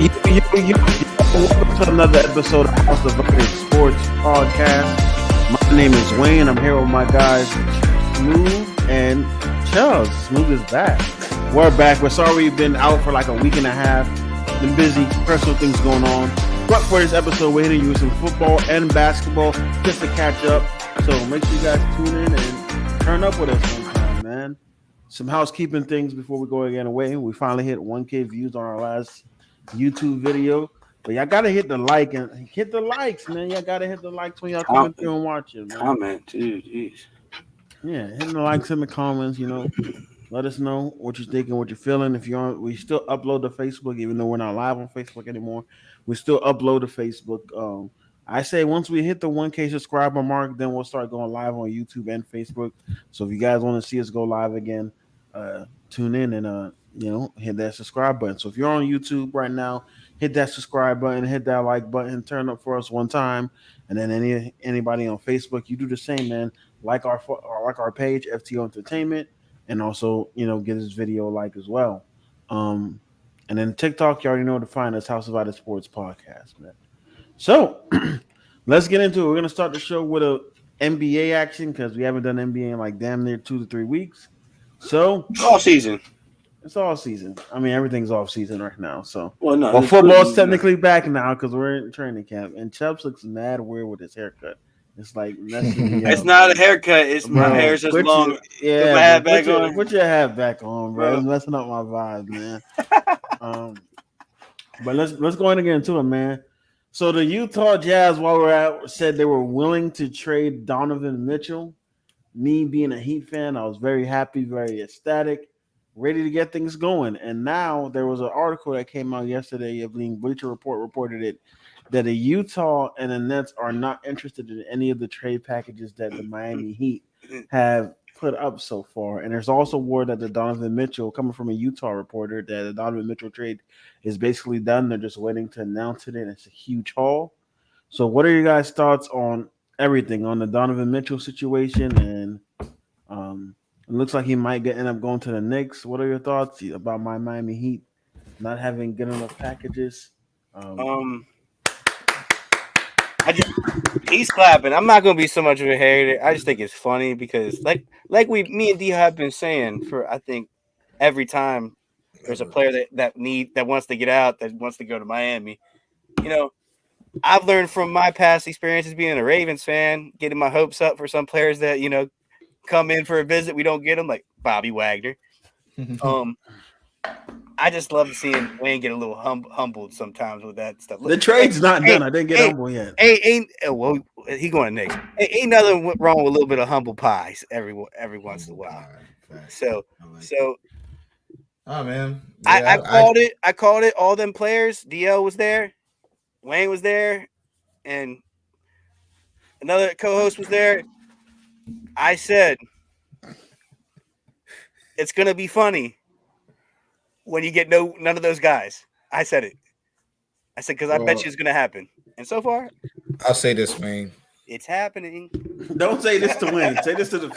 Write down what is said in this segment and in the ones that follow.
Welcome to another episode of Untitled Sports Podcast. My name is Wayne. I'm here with my guys, Smooth and Chubbs. Smooth is back. We're back. We're sorry we've been out for like a week and a half. Been busy, personal things going on. But for this episode, we're hitting you with some football and basketball just to catch up. So make sure you guys tune in and turn up with us sometime, man. Some housekeeping things before we go again away. We finally hit 1K views on our last YouTube video. But y'all gotta hit the like and hit the likes, man. Y'all gotta hit the likes when y'all coming through and watching, man. Comment, dude. Jeez. Yeah, hitting the likes in the comments, Let us know what you're thinking, what you're feeling. If you're on, we still upload to Facebook, even though we're not live on Facebook anymore. We still upload to Facebook. I say once we hit the 1K subscriber mark, then we'll start going live on YouTube and Facebook. So if you guys want to see us go live again, tune in and hit that subscribe button. So if you're on YouTube right now, hit that subscribe button, hit that like button, turn up for us one time, and then anybody on Facebook, you do the same, man. Like our page, FTO Entertainment, and also get this video a like as well. And then TikTok, you already know where to find us, House of Untitled Sports Podcast, man. So let's get into it. We're gonna start the show with a NBA action because we haven't done NBA in like damn near 2 to 3 weeks. So All season. It's all season. I mean, everything's off season right now. So, well, football's technically back now because we're in training camp. And Chubbs looks mad weird with his haircut. It's like it's not a haircut. It's my hair's just long. Put your hat back on, bro. It's messing up my vibe, man. But let's go in and get into it, man. So the Utah Jazz, while we're at, said they were willing to trade Donovan Mitchell. Me being a Heat fan, I was very happy, very ecstatic, ready to get things going. And now there was an article that came out yesterday. I believe Bleacher Report reported it, that the Utah and the Nets are not interested in any of the trade packages that the Miami Heat have put up so far. And there's also word that the Donovan Mitchell, coming from a Utah reporter, that the Donovan Mitchell trade is basically done. They're just waiting to announce it, and it's a huge haul. So what are your guys' thoughts on everything, on the Donovan Mitchell situation? And it looks like he might end up going to the Knicks. What are your thoughts about my Miami Heat not having good enough packages? He's clapping. I'm not gonna be so much of a hater. I just think it's funny because, me and D have been saying for I think every time there's a player that wants to get out, that wants to go to Miami. I've learned from my past experiences being a Ravens fan, getting my hopes up for some players that come in for a visit, we don't get them, like Bobby Wagner. I just love seeing Wayne get a little humbled sometimes with that stuff. The trade's not done. I didn't get humble yet. Well, he going next. Ain't nothing wrong with a little bit of humble pies every once in a while. So, oh man, yeah, I called it. All them players. DL was there, Wayne was there, and another co-host was there. I said it's gonna be funny when you get none of those guys. I said it. I said because I bet you it's gonna happen. And so far, I'll say this, Wayne. It's happening. Don't say this to Wayne. Say this to the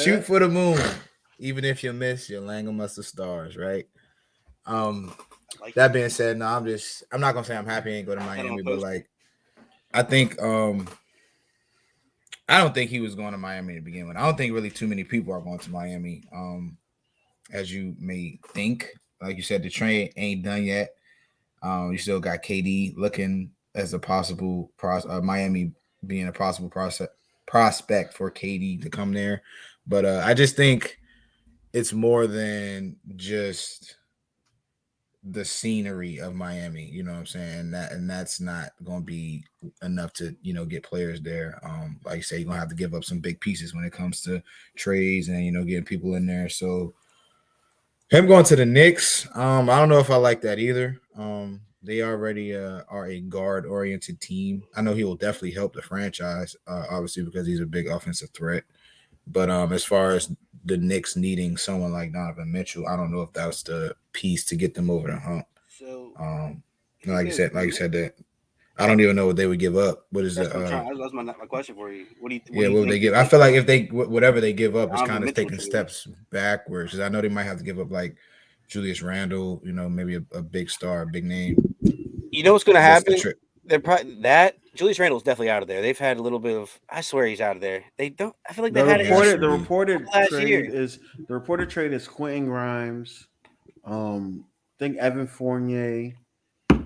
Shoot for the moon. Even if you miss, you'll land amongst the stars, right? That being said, no, I'm not gonna say I'm happy I ain't go to Miami, but I think I don't think he was going to Miami to begin with. I don't think really too many people are going to Miami. As you may think, like you said, the trade ain't done yet. You still got KD looking as a possible Miami being a possible prospect for KD to come there. But I just think it's more than just the scenery of Miami, you know what I'm saying? And that's not going to be enough to, get players there. Like you say, you're going to have to give up some big pieces when it comes to trades and, getting people in there. So him going to the Knicks, I don't know if I like that either. They already are a guard-oriented team. I know he will definitely help the franchise, obviously, because he's a big offensive threat. But as far as the Knicks needing someone like Donovan Mitchell, I don't know if that's the piece to get them over the hump. So, like you said, that I don't even know what they would give up. What is that? That's my question for you. What would they give? I feel like if whatever they give up is kind of taking steps backwards. Because I know they might have to give up like Julius Randle, maybe a big star, a big name. You know what's going to What's the happen? trick? They're probably that Julius Randle's definitely out of there. They've had a little bit of. I swear he's out of there. They don't. I feel like they The had it reported the Naturally. reported last trade year. is Quentin Grimes, I think Evan Fournier,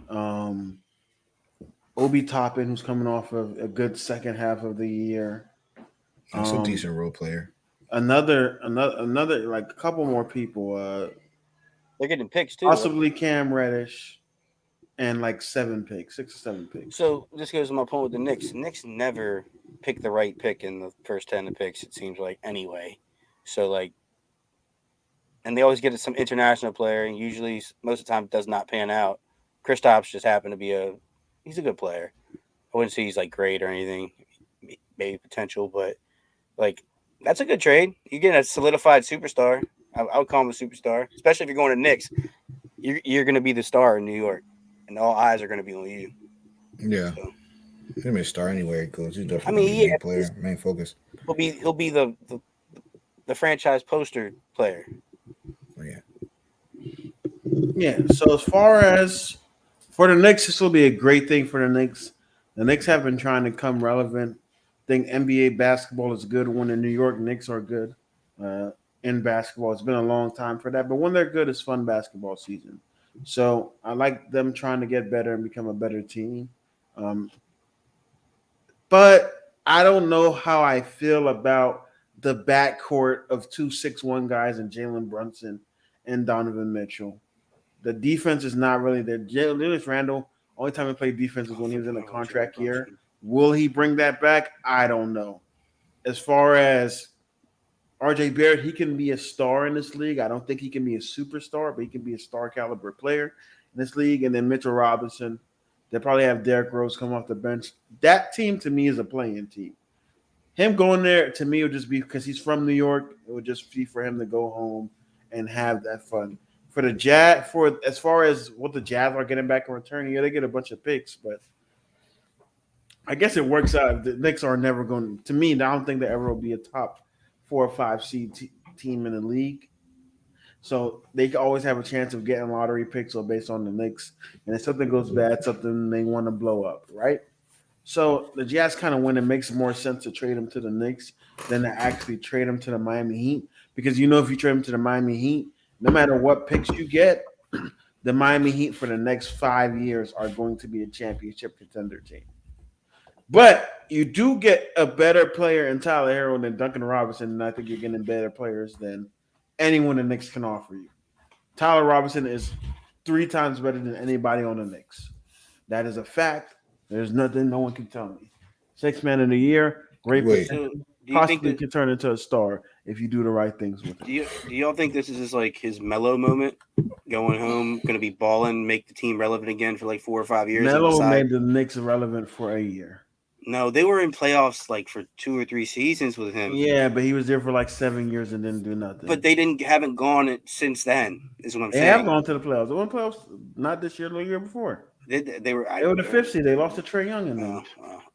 um, Obi Toppin, who's coming off of a good second half of the year. That's a Um, decent role player. another like a couple more people. They're getting picks too. Possibly Cam Reddish, and like 6 or 7 picks. So this goes to my point with the Knicks. Knicks never pick the right pick in the first 10 of picks. It seems like anyway. So like, and they always get some international player, and usually most of the time it does not pan out. Kristaps just happened to be he's a good player. I wouldn't say he's like great or anything, maybe potential, but like that's a good trade. You get a solidified superstar. I would call him a superstar, especially if you're going to Knicks. You're going to be the star in New York, and all eyes are going to be on you. Yeah. So, He may start anywhere he goes. He's definitely a main player, main focus. He'll be the franchise poster player. Oh, yeah. Yeah. So as far as for the Knicks, this will be a great thing for the Knicks. The Knicks have been trying to come relevant. I think NBA basketball is good when the New York Knicks are good in basketball. It's been a long time for that, but when they're good, it's fun basketball season. So I like them trying to get better and become a better team. Um, but I don't know how I feel about the backcourt of 2 6'1" guys and Jalen Brunson and Donovan Mitchell. The defense is not really there. Julius Randle, only time he played defense was when he was in a contract year. Will he bring that back? I don't know. As far as RJ Barrett, he can be a star in this league. I don't think he can be a superstar, but he can be a star caliber player in this league. And then Mitchell Robinson, they probably have Derrick Rose come off the bench. That team to me is a playing team. Him going there to me would just be because he's from New York. It would just be for him to go home and have that fun. For the Jazz, for as far as what the Jazz are getting back in return, yeah, they get a bunch of picks, but I guess it works out. The Knicks are never going to me. I don't think they ever will be a top 4 or 5 seed team in the league. So they can always have a chance of getting lottery picks or based on the Knicks. And if something goes bad, something they want to blow up, right? So the Jazz kind of when it makes more sense to trade them to the Knicks than to actually trade them to the Miami Heat. Because if you trade them to the Miami Heat, no matter what picks you get, the Miami Heat for the next 5 years are going to be a championship contender team. But you do get a better player in Tyler Herro than Duncan Robinson, and I think you're getting better players than anyone the Knicks can offer you. Tyler Robinson is 3 times better than anybody on the Knicks. That is a fact. There's nothing no one can tell me. 6th man of the year, great Wait. So, potential. do you think Possibly that? can turn into a star if you do the right things with him. Do y'all think this is like his mellow moment? Going home, going to be balling, make the team relevant again for like 4 or 5 years. Melo made the Knicks irrelevant for a year. No, they were in playoffs like for 2 or 3 seasons with him. Yeah, but he was there for like 7 years and didn't do nothing. But they haven't gone it since then. Is what I'm they saying. have gone to the playoffs. They won playoffs not this year, the year before. They were the 5th seed. They lost to Trae Young in them.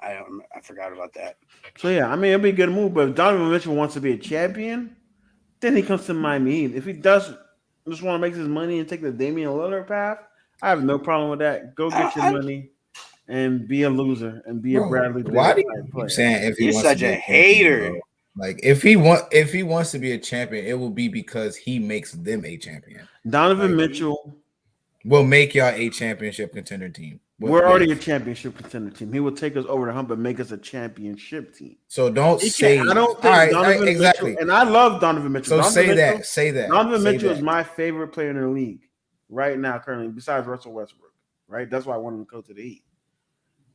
I forgot about that. So yeah, I mean it'd be a good move. But if Donovan Mitchell wants to be a champion, then he comes to Miami Heat. If he does just want to make his money and take the Damian Lillard path, I have no problem with that. Go get your money and be a loser and be a Bradley Beal Why do type you player. saying if he You're wants such to be a hater? Bro? Like if he wants to be a champion, it will be because he makes them a champion. Donovan Mitchell will make y'all a championship contender team. We're already a championship contender team. He will take us over the hump and make us a championship team. So don't say. I don't think Donovan exactly. Mitchell, and I love Donovan Mitchell. So Donovan say Mitchell, that. Say that. Donovan say Mitchell that. is my favorite player in the league right now, currently, besides Russell Westbrook. Right? That's why I want him to go to the Heat.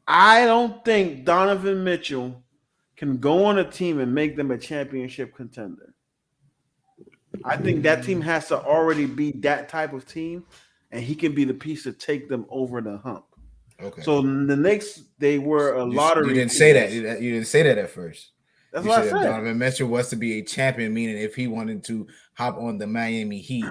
I don't think Donovan Mitchell can go on a team and make them a championship contender. I think that team has to already be that type of team, and he can be the piece to take them over the hump. Okay. So the Knicks, they were a lottery. You didn't say that. You didn't say that at first. That's what I said. Donovan Mitchell was to be a champion, meaning if he wanted to hop on the Miami Heat,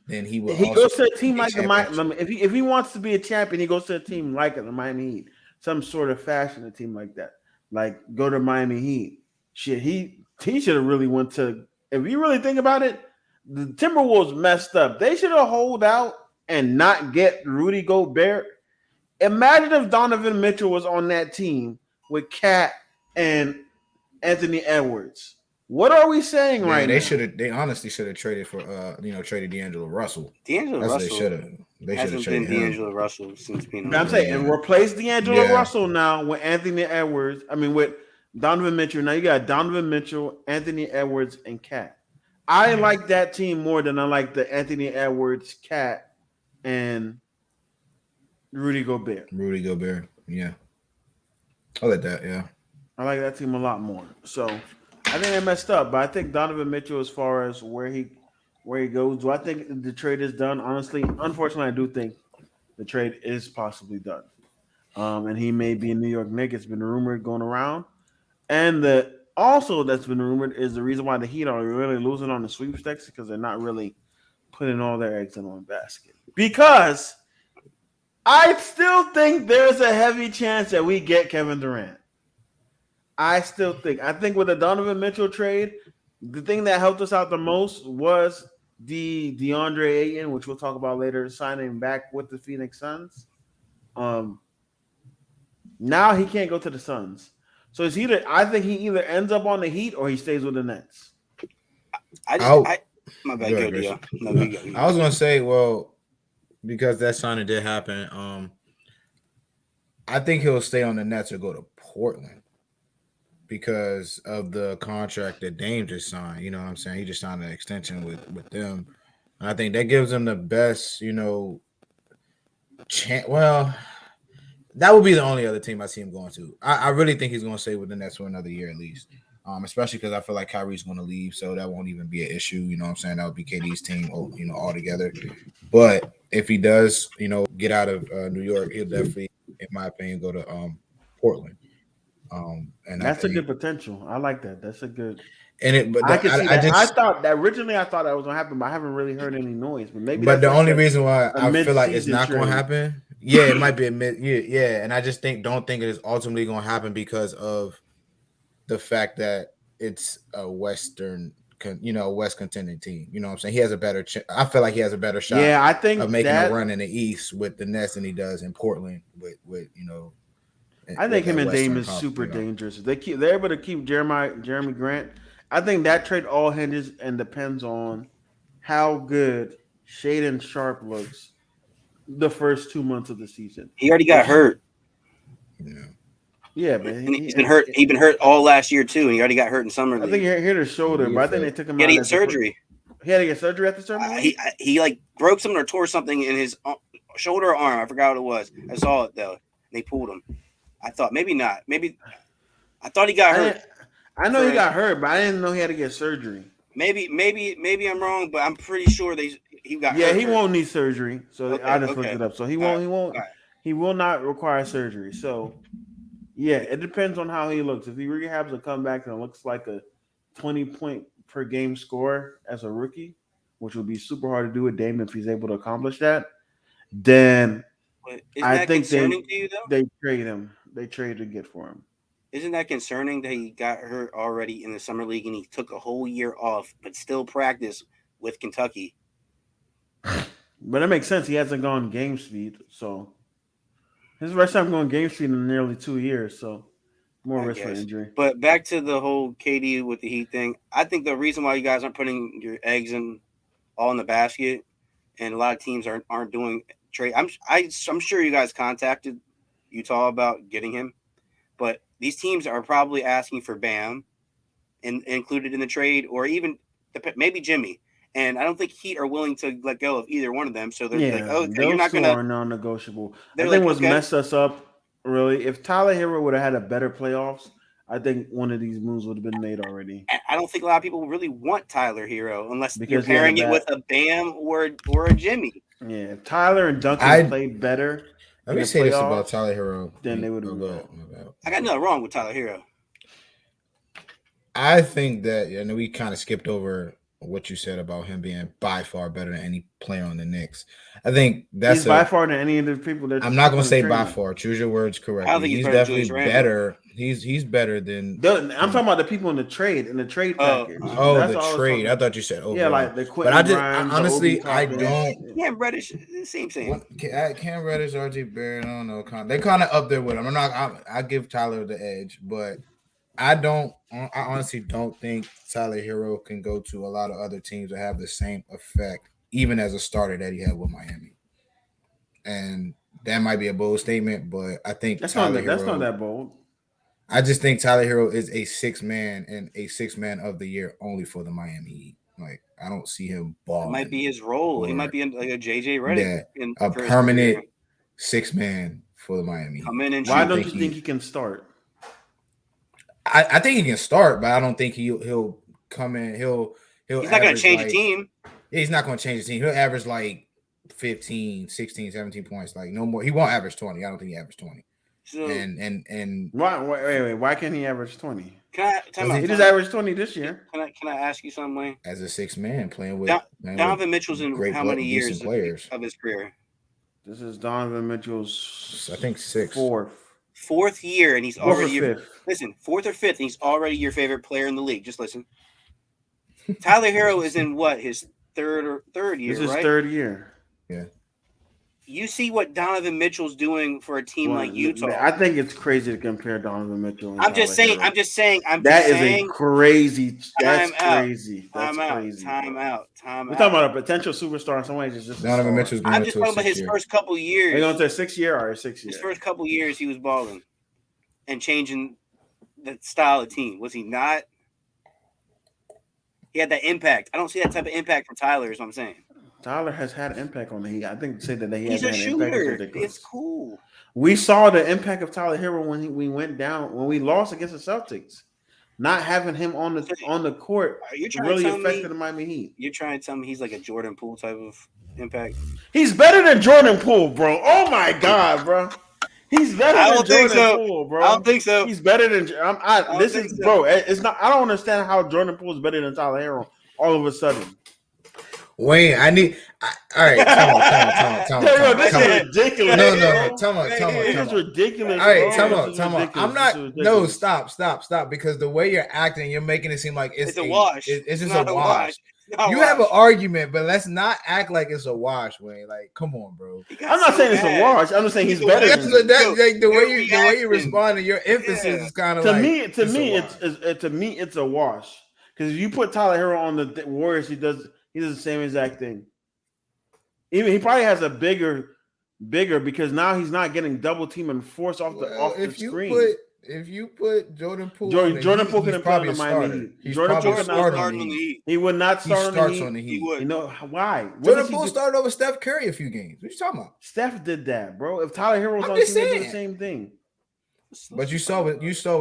then he will. He goes to a team like the Miami. If he wants to be a champion, he goes to a team like the Miami Heat, some sort of fashion, a team like that. Like go to Miami Heat. Shit, he should have really went to. If you really think about it, the Timberwolves messed up. They should have hold out and not get Rudy Gobert. Imagine if Donovan Mitchell was on that team with Cat and Anthony Edwards. What are we saying right now? They honestly should have traded for traded D'Angelo Russell. D'Angelo That's Russell what they should have. They should have been traded him. D'Angelo Russell since being. I'm saying, and replace D'Angelo Russell now with Anthony Edwards. I mean, with Donovan Mitchell. Now you got Donovan Mitchell, Anthony Edwards, and Cat. I like that team more than I like the Anthony Edwards, Cat, and Rudy Gobert. Yeah. I like that, yeah. I like that team a lot more. So I think they messed up, but I think Donovan Mitchell, as far as where he goes, do I think the trade is done? Honestly, unfortunately, I do think the trade is possibly done. And he may be in New York Knicks. It's been rumored going around. And also that's been rumored is the reason why the Heat are really losing on the sweepstakes because they're not really putting all their eggs in one basket. Because I still think there's a heavy chance that we get Kevin Durant. I think with the Donovan Mitchell trade, the thing that helped us out the most was the DeAndre Ayton, which we'll talk about later, signing back with the Phoenix Suns. Now he can't go to the Suns. So I think he either ends up on the Heat or he stays with the Nets. My bad, go. I was gonna say, well, because that signing did happen, I think he'll stay on the Nets or go to Portland because of the contract that Dame just signed. You know what I'm saying? He just signed an extension with them. And I think that gives him the best, chance. Well, that would be the only other team I see him going to. I really think he's going to stay with the Nets for another year at least, especially because I feel like Kyrie's going to leave, so that won't even be an issue. You know what I'm saying? That would be KD's team, all together. But if he does, get out of New York, he'll definitely, in my opinion, go to Portland. And that's a good potential. I like that. That's a good. I can see that. I thought that originally that was going to happen, but I haven't really heard any noise. But maybe. But the only reason why I feel like it's not going to happen. Yeah, it might be and I just don't think it is ultimately going to happen because of the fact that it's a West contending team. You know what I'm saying? He has a better I feel like he has a better shot I think of making a run in the East with the Nets than he does in Portland with I think him and Dame is super dangerous. They're able to keep Jeremy Grant. I think that trade all hinges and depends on how good Shaedon Sharpe looks the first 2 months of the season. He already got hurt. Yeah, man. He's been hurt. He's been hurt all last year too, and he already got hurt in summer league. I think he hit his shoulder, but I think they took him out. He had to get surgery. He had to get surgery at the summer league? He like broke something or tore something in his shoulder or arm. I forgot what it was. I saw it though. They pulled him. I thought maybe not. Maybe I thought he got hurt. I know he got hurt, but I didn't know he had to get surgery. Maybe I'm wrong, but I'm pretty sure he got hurt. Yeah, he won't need surgery. So I just looked it up. So he will not require surgery. So yeah, it depends on how he looks. If he rehabs and comes back and looks like a 20-point per game scorer as a rookie, which would be super hard to do with Dame if he's able to accomplish that, then I think they trade him. They trade to get for him. Isn't that concerning that he got hurt already in the summer league and he took a whole year off, but still practiced with Kentucky? But that makes sense. He hasn't gone game speed, so his first time going game speed in nearly 2 years, so more risk for injury. But back to the whole KD with the Heat thing, I think the reason why you guys aren't putting your eggs all in the basket, and a lot of teams aren't doing trade. I'm sure you guys contacted Utah about getting him, but these teams are probably asking for Bam included in the trade, or even maybe Jimmy. And I don't think Heat are willing to let go of either one of them. So they're like, "Oh, you're not going to." Are non-negotiable. I think what's messed us up really. If Tyler Herro would have had a better playoffs, I think one of these moves would have been made already. I don't think a lot of people really want Tyler Herro unless you're pairing it with a Bam or a Jimmy. Yeah, if Tyler and Duncan played better. Let me say this about Tyler Herro. Then they would have. I got nothing wrong with Tyler Herro. I think that, we kind of skipped over what you said about him being by far better than any player on the Knicks. I think that's He's by far than any of the people that I'm not going to say by training. far. Choose your words I correctly. don't think He's better than definitely Julius Randle. better. He's better than. I'm talking about the people in the trade package. The trade. I thought you said overall. Yeah, like the Quentin but I just Grimes, honestly the I Obi don't. Cam Reddish, same. Cam Reddish, RJ Barrett. I don't know. They kind of up there with him. I'm not. I give Tyler the edge, but I don't. I honestly don't think Tyler Herro can go to a lot of other teams that have the same effect, even as a starter that he had with Miami. And that might be a bold statement, but I think that's not that bold. I just think Tyler Herro is a 6-man and a 6-man of the year only for the Miami Heat. Like I don't see him balling. It might be his role. He might be like a JJ Redick. A permanent 6-man for the Miami Heat. Come in and why don't you think he can start? I think he can start, but I don't think he'll come in. He's not going to change the team. Yeah, he's not going to change the team. He'll average like 15, 16, 17 points. Like no more. He won't average 20. I don't think he averaged 20. So, and why can't he average 20? He just averaged 20 this year. Can I ask you something, Wayne? As a 6-man playing with Donovan Mitchell's in how many years of his career? This is Donovan Mitchell's, I think fourth year, and he's already fourth or fifth, and he's already your favorite player in the league. Just listen. Tyler Herro is in what, his third year? This is his third year. Yeah. You see what Donovan Mitchell's doing for a team like Utah. I think it's crazy to compare Donovan Mitchell. I'm just saying. That is crazy. That's crazy. Time out. We're talking about a potential superstar in some ways. It's just Donovan Mitchell's. I'm just talking about his first couple years. Are you going to say 6 year or 6 years? His first couple years, he was balling and changing the style of team. Was he not? He had that impact. I don't see that type of impact from Tyler. Is what I'm saying. Tyler has had an impact on the Heat. I think to say that he he's has a shooter. It's cool. We saw the impact of Tyler Herro when we lost against the Celtics. Not having him on the court really affected the Miami Heat. You're trying to tell me he's like a Jordan Poole type of impact? He's better than Jordan Poole, bro. Oh my God, bro. He's better than Jordan Poole, bro. I don't think so. He's better than bro. It's not. I don't understand how Jordan Poole is better than Tyler Herro all of a sudden. Wayne, all right. Tell me. This is ridiculous. No. Tell me. This is ridiculous. All right, tell me. I'm not. No, stop. Because the way you're acting, you're making it seem like it's a wash. It's just a wash. You have an argument, but let's not act like it's a wash, Wayne. Like, come on, bro. I'm not saying it's a wash. I'm just saying he's better. The way you respond and your emphasis is kind of to me. It's a wash. Because if you put Tyler Herro on the Warriors, he does the same exact thing. Even he probably has a bigger because now he's not getting double team and forced off the screen. If you put Jordan Poole, Jordan Poole couldn't play on the Miami Heat. Jordan Poole could not start on the Heat. He would not start on the Heat. He would. You know why? Jordan Poole started over Steph Curry a few games. What are you talking about? Steph did that, bro. If Tyler Herro was on the team, they did the same thing. But you saw what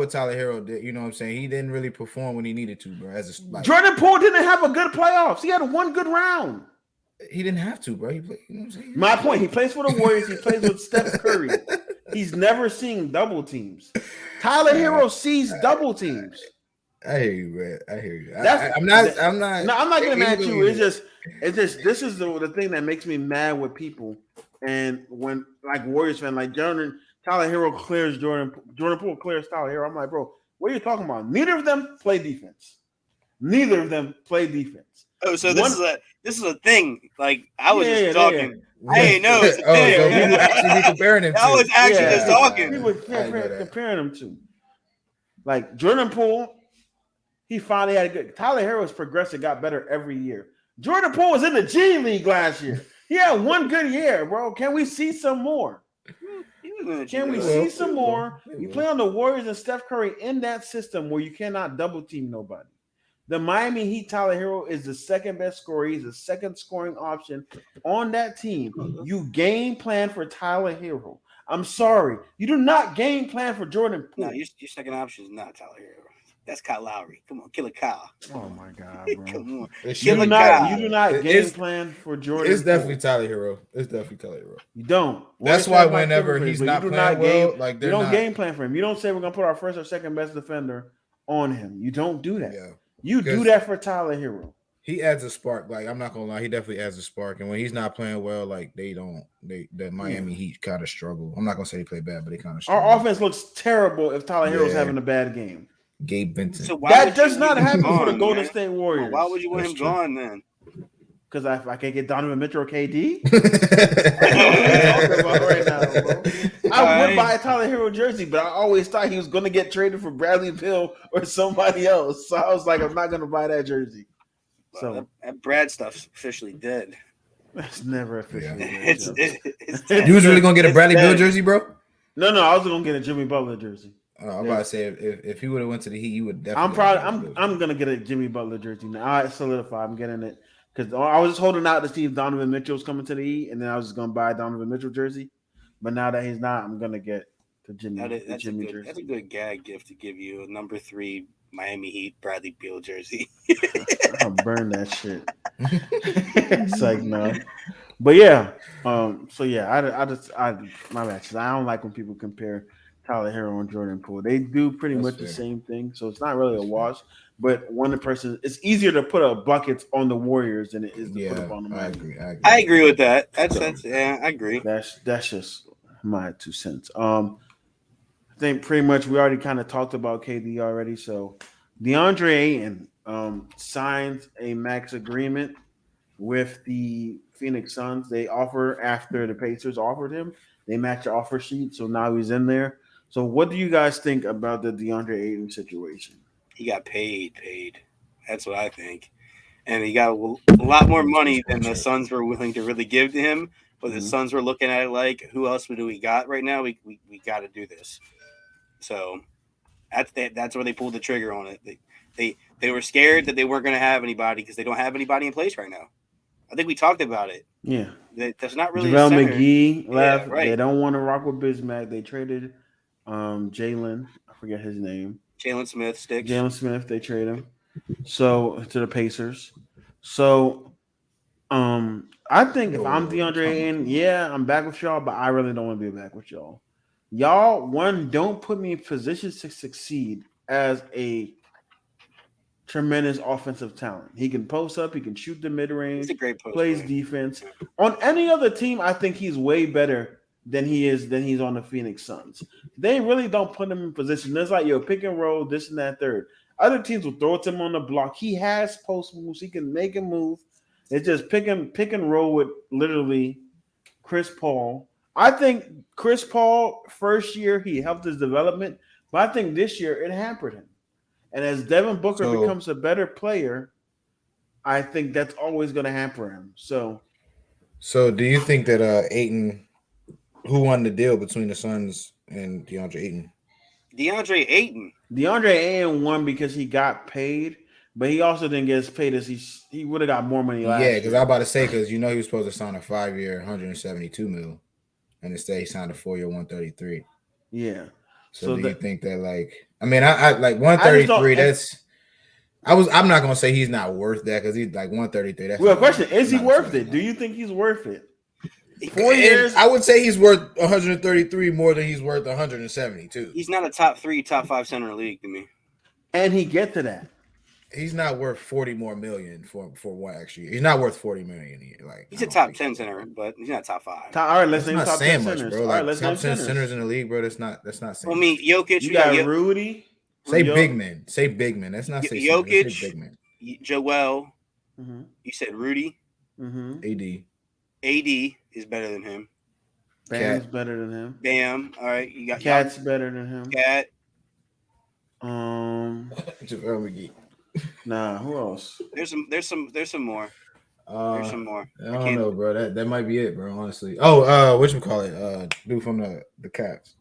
Tyler Herro did. You know what I'm saying? He didn't really perform when he needed to, bro. Jordan Poole didn't have a good playoffs. He had one good round. He didn't have to, bro. He played, you know what I'm saying? My point, he plays for the Warriors. He plays with Steph Curry. He's never seen double teams. Tyler Herro sees double teams. I hear you, man. I hear you. I'm not getting mad at you. It's just this is the thing that makes me mad with people. And when like Warriors fan, like Tyler Herro clears Jordan Poole clears Tyler Herro. I'm like, bro, what are you talking about? Neither of them play defense. Oh, so this is a thing. Like I was just talking. Yeah. I didn't know. It's a thing. So people actually be comparing him. I was actually just talking. People comparing him to. Like Jordan Poole, he finally had a good. Tyler Herro's progressed and got better every year. Jordan Poole was in the G League last year. He had one good year, bro. Can we see some more? You play on the Warriors and Steph Curry in that system where you cannot double team nobody. The Miami Heat, Tyler Herro is the second best scorer. He's the second scoring option on that team. You game plan for Tyler Herro. I'm sorry. You do not game plan for Jordan Poole. No, your second option is not Tyler Herro. That's Kyle Lowry. Come on, Killer Kyle. Oh, my God, bro. Come on. You do not game plan for Jordan It's definitely Tyler Herro. You don't. That's why whenever he's not playing well, like you don't game plan for him. You don't say we're going to put our first or second best defender on him. You don't do that. Yeah. You do that for Tyler Herro. He adds a spark. Like I'm not gonna lie, he definitely adds a spark. And when he's not playing well, like the Miami Heat kind of struggle. I'm not gonna say they play bad, but they kind of struggle. Our offense looks terrible if Tyler Herro's having a bad game. Gabe Vincent. So that does not happen for the Golden State Warriors. Why would you want him gone then? Because I can't get Donovan Mitchell or KD. Right now, bro. I would buy a Tyler Herro jersey, but I always thought he was going to get traded for Bradley Beal or somebody else. So I was like, I'm not going to buy that jersey. So that Brad stuff's officially dead. That's never officially dead. You was really going to get a Bradley Beal jersey, bro? No, I was going to get a Jimmy Butler jersey. I'm about to say if he would have went to the Heat, you would definitely. I'm gonna get a Jimmy Butler jersey now. I solidify. I'm getting it because I was just holding out to see if Donovan Mitchell was coming to the Heat, and then I was just gonna buy a Donovan Mitchell jersey. But now that he's not, I'm gonna get the Jimmy jersey. That's a good gag gift to give you, a number 3 Miami Heat Bradley Beal jersey. I'll burn that shit. It's like no. But yeah, so yeah, my bad. I don't like when people compare Tyler Herro and Jordan Poole. They do pretty much the same thing, so it's not really a wash. But it's easier to put up buckets on the Warriors than it is to put up on the Miami. I agree with that. That's I agree. That's just my 2 cents. I think pretty much we already kind of talked about KD already. So DeAndre Ayton signs a max agreement with the Phoenix Suns. They offer after the Pacers offered him. They match the offer sheet, so now he's in there. So what do you guys think about the DeAndre Ayton situation? He got paid. That's what I think. And he got a lot more money than the Suns were willing to really give to him. But the Suns were looking at it like, who else do we got right now? We got to do this. So that's where they pulled the trigger on it. They were scared that they weren't going to have anybody because they don't have anybody in place right now. I think we talked about it. Yeah. That's not really JaVale McGee left. Yeah, right. They don't want to rock with Bismack. They traded Jalen. I forget his name. Jalen Smith sticks. Jalen Smith. They trade him. So to the Pacers. So I think if I'm DeAndre Ayton, I'm back with y'all, but I really don't want to be back with y'all. Y'all, don't put me in positions to succeed as a tremendous offensive talent. He can post up. He can shoot the mid-range. He's a great post plays defense. On any other team, I think he's way better than he's on the Phoenix Suns. They really don't put him in position. It's like, pick and roll, this and that, third. Other teams will throw it to him on the block. He has post moves. He can make a move. It's just pick and roll with literally Chris Paul. I think Chris Paul, first year, he helped his development. But I think this year, it hampered him. And as Devin Booker becomes a better player, I think that's always going to hamper him. So do you think that Ayton, who won the deal between the Suns and DeAndre Ayton? DeAndre Ayton. DeAndre Ayton won because he got paid, but he also didn't get as paid as he would have got more money last year. Yeah, because I was about to say, because he was supposed to sign a 5-year, $172 million, and instead he signed a 4-year, $133. Yeah. So do you think that I like 133? I'm not gonna say he's not worth that because he's like 133. That's well. Question: is he worth it? Do you think he's worth it? 4 years. I would say he's worth 133 more than he's worth 172. He's not a top 3, top 5 center in the league to me. And he get to that. He's not worth 40 more million for one extra year. He's not worth 40 million a year. Like he's a top 10 center, but he's not top 5. All right, let's name top 10 much, centers. Bro. All right, let's top 10 centers in the league, bro. That's not saying. I mean, Jokic. You got Rudy. Say big man. Say big man. That's not saying Jokic. Say big man. Joel. Mm-hmm. You said Rudy. Mm-hmm. AD is better than him. Bam's better than him. Bam. All right, you got Cat's better than him. Cat. JaVale McGee. Nah, who else? There's some more. There's some more. I don't know, bro. That might be it, bro. Honestly. Oh, whatchamacallit? Dude from the Cats.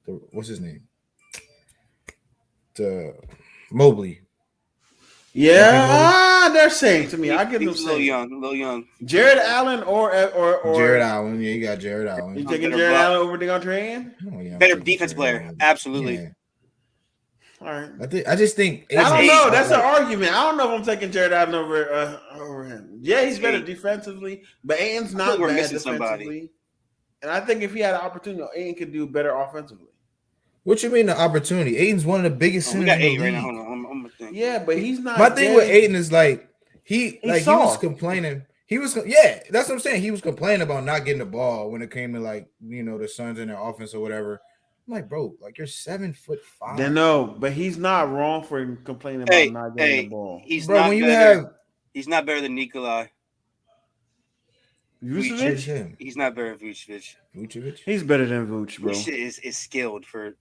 What's his name? Mobley. Yeah, they're saying to me. I give them a little young. Jared Allen or Jared Allen. Yeah, you got Jared Allen. You taking Jared Allen over DeAndre Ayton? Oh, yeah, better defense player, absolutely. Yeah. All right. I just think I don't know. That's an argument. I don't know if I'm taking Jared Allen over him. Yeah, he's better defensively, but Ayton's not bad defensively. Somebody. And I think if he had an opportunity, Ayton could do better offensively. What you mean the opportunity? Ayton's one of the biggest centers in the league. Right now. Hold on. I'm gonna think. Yeah, but he's not. My thing with Ayton is like he was soft. complaining. That's what I'm saying. He was complaining about not getting the ball when it came to like the Suns in their offense or whatever. I'm like, bro, like you're 7'5". Then no, but he's not wrong for complaining about not getting the ball. He's bro, not when you better. He's not better than Nikolai Vucevic. He's not better than Vucevic. He's better than Vuce, bro. Vuce is skilled for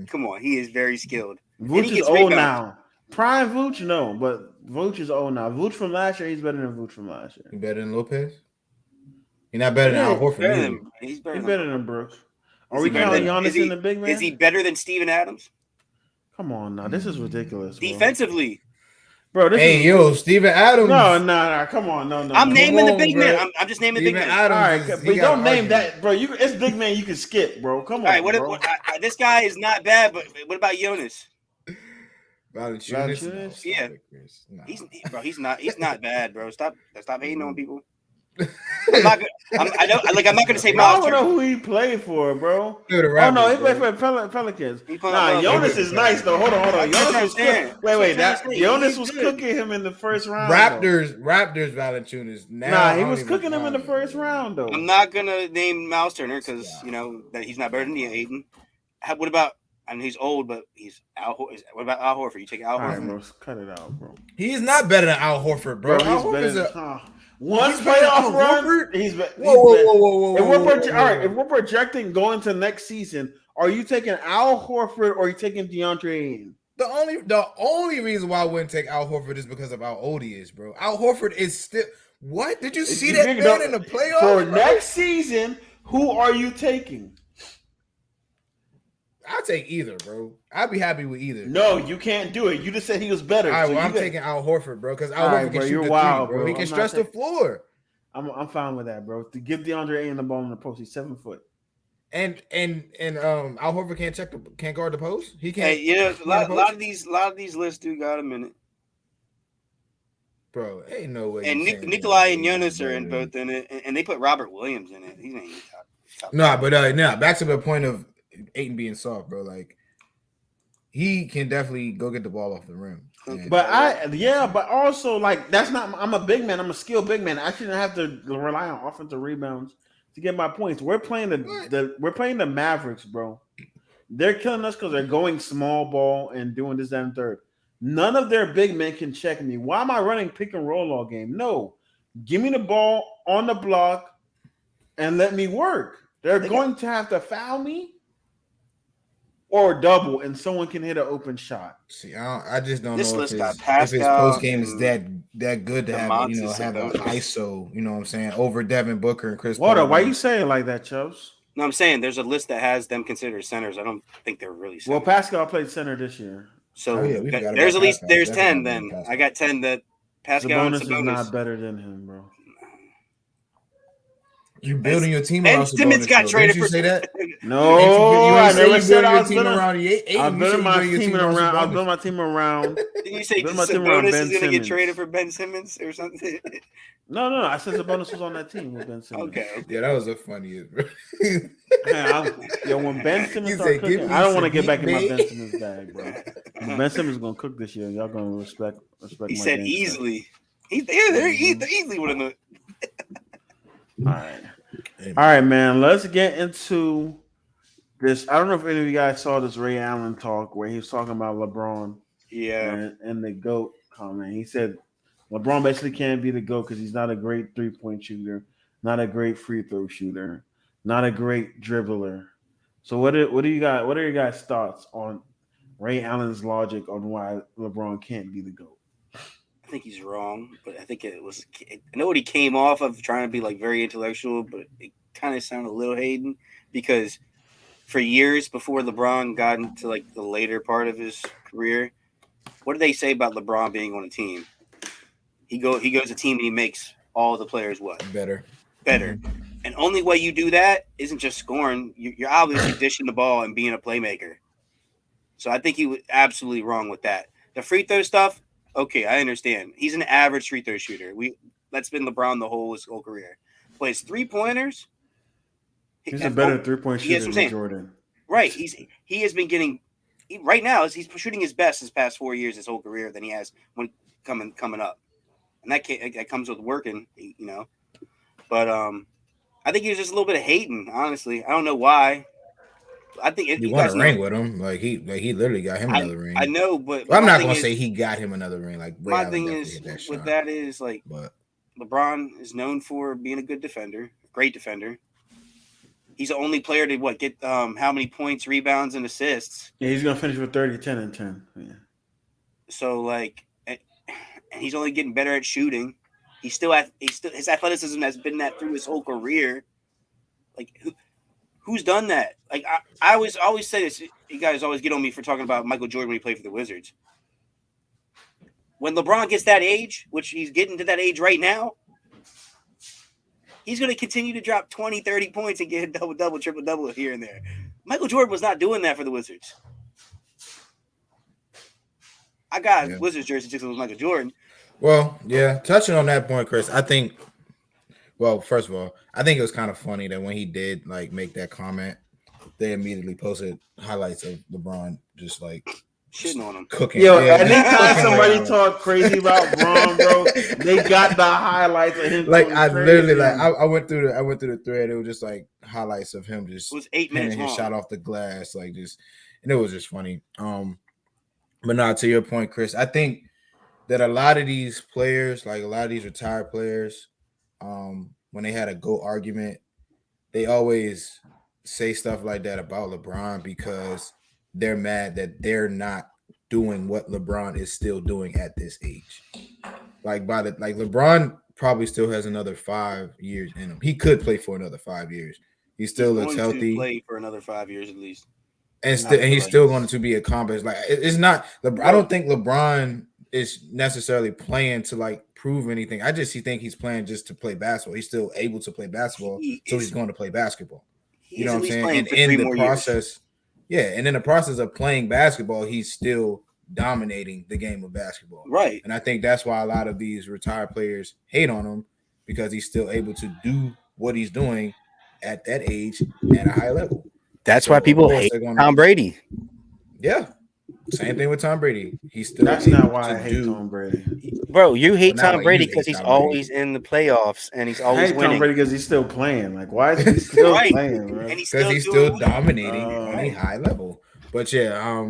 Come on, he is very skilled. Vuce is old now. Prime Vuce, no, but Vuce is old now. Vuce from last year, he's better than Vuce from last year. He better than Lopez? He's not better than Al Horford. He's better than Brooks. Are we counting Giannis in the big man? Is he better than Steven Adams? Come on now, this is ridiculous. Bro. Defensively. Bro, Steven Adams. No, come on, no. I'm naming the big man. I'm just naming the big man. Adams, all right, but don't name that, bro. It's big man you can skip, bro. Come on. All right, this guy is not bad, but what about Jonas? Valanciunas? Yeah, he's not bad, bro. Stop hating on people. I'm not gonna say Miles. I don't know who he played for, bro. He played for Pelicans. Jonas is nice though. Hold on. Jonas was cooking. Jonas was cooking him in the first round. Raptors, Valanciunas. He was cooking him in the first round though. I'm not gonna name Miles Turner because that he's not better than Ayton. What about? I mean, he's old, but he's Al. What about Al Horford? You take Al Horford. Right, bro, cut it out, bro. He's not better than Al Horford, bro. He's better. One playoff run. He's whoa. If we're projecting going to next season, are you taking Al Horford or are you taking DeAndre Ayton? The only reason why I wouldn't take Al Horford is because of how old he is, bro. Al Horford is still. What did you see that man in the playoffs for next season? Who are you taking? I'll take either, bro. I'd be happy with either. No, you can't do it. You just said he was better. All right, well, I'm taking Al Horford, bro, because Al Horford can shoot the three, bro. He can stretch the floor. I'm fine with that, bro. To give DeAndre Ayton the ball in the post, he's 7 foot. And Al Horford can't guard the post. He can't. Hey, a lot of these lists do got a minute. Bro, ain't no way. And Nikolai and Jonas are in both in it, and they put Robert Williams in it. He's not even top. Nah, back to the point of Ayton being soft, bro. Like he can definitely go get the ball off the rim. But also like that's not. I'm a big man. I'm a skilled big man. I shouldn't have to rely on offensive rebounds to get my points. We're playing the Mavericks, bro. They're killing us because they're going small ball and doing this, that, and third. None of their big men can check me. Why am I running pick and roll all game? No, give me the ball on the block and let me work. They're going to have to foul me or double, and someone can hit an open shot. See, I just don't this know list if got his post game is that good to have an those. ISO. You know what I'm saying, over Devin Booker and Chris. Water, Paul. why you saying it like that, Chubbs? No, I'm saying there's a list that has them considered centers. I don't think they're really centers. Well, Pascal played center this year. So there's at least there's 10. Then I got 10 that Pascal Sabonis is not better than him, bro. You building your team around Sabonis. Simmons got traded for. You say that? No, I never said I was building my team around. Did you say Sabonis is going to get traded for Ben Simmons or something? No. I said Sabonis was on that team with Ben Simmons. Okay. Yeah, that was the funniest, bro. When Ben Simmons started cooking, I don't want to get back in my Ben Simmons bag, bro. Ben Simmons is going to cook this year. Y'all going to respect. He said easily. They're easily one of the. All right, man. Let's get into this. I don't know if any of you guys saw this Ray Allen talk where he was talking about LeBron. Yeah. And the GOAT comment. He said LeBron basically can't be the GOAT because he's not a great 3-point shooter, not a great free throw shooter, not a great dribbler. So what are your guys' thoughts on Ray Allen's logic on why LeBron can't be the GOAT? I think he's wrong, but I think I know what he came off of trying to be like very intellectual, but it kind of sounded a little hating because for years before LeBron got into like the later part of his career, what did they say about LeBron being on a team? He goes a team and he makes all the players what? Better. Mm-hmm. And only way you do that isn't just scoring. You're obviously dishing the ball and being a playmaker. So I think he was absolutely wrong with that. The free throw stuff, okay, I understand. He's an average free throw shooter. That's been LeBron his whole career. But his 3-pointers, he's a better 3-point shooter than Jordan. Right. He has been getting right now he's shooting his best his past 4 years, his whole career than he has when coming up, and that comes with working, But I think he was just a little bit of hating. Honestly, I don't know why. I think You you won a guys know. ring with him, like he literally got him another ring. I know, but Well, I'm my not thing gonna is, say he got him another ring. Like Ray my Allen thing definitely is hit that with shot. that is like, But LeBron is known for being a good defender, great defender. He's the only player to get how many points, rebounds, and assists. Yeah, he's gonna finish with 30, 10, and 10. Yeah. So like, and he's only getting better at shooting. He's still his athleticism has been that through his whole career. Like who's done that? Like I always say this. You guys always get on me for talking about Michael Jordan when he played for the Wizards. When LeBron gets that age, which he's getting to that age right now, he's going to continue to drop 20, 30 points and get a double-double, triple-double here and there. Michael Jordan was not doing that for the Wizards. I got a Wizards jersey just with Michael Jordan. Well, yeah, touching on that point, Chris, I think, well, first of all, I think it was kind of funny that when he did like make that comment, they immediately posted highlights of LeBron just like shitting on him, cooking. Yo, anytime somebody talk crazy about Bron, bro, they got the highlights of him. Like I literally, like I went through the thread. It was just like highlights of him just it was 8 minutes his long. shot off the glass, like just, and it was just funny. But now to your point, Chris, I think that a lot of these players, like a lot of these retired players, when they had a GOAT argument, they always say stuff like that about LeBron because they're mad that they're not doing what LeBron is still doing at this age. Like LeBron probably still has another 5 years in him. He could play for another 5 years. He still looks healthy. To play for another 5 years at least. And he's still going to be accomplished. Like it's not. I don't think LeBron is necessarily playing to like prove anything. I just think he's playing just to play basketball. He's still able to play basketball, so he's going to play basketball. You know what I'm saying? And in the process, and in the process of playing basketball, he's still dominating the game of basketball. Right. And I think that's why a lot of these retired players hate on him because he's still able to do what he's doing at that age at a high level. That's why people hate Tom Brady. Yeah. Same thing with Tom Brady. He's still. That's not why I hate Tom Brady, bro. You hate Tom Brady because he's always in the playoffs and he's always winning. Tom Brady because he's still playing. Like, why is he still playing, bro? Because he's still dominating on a high level. But yeah,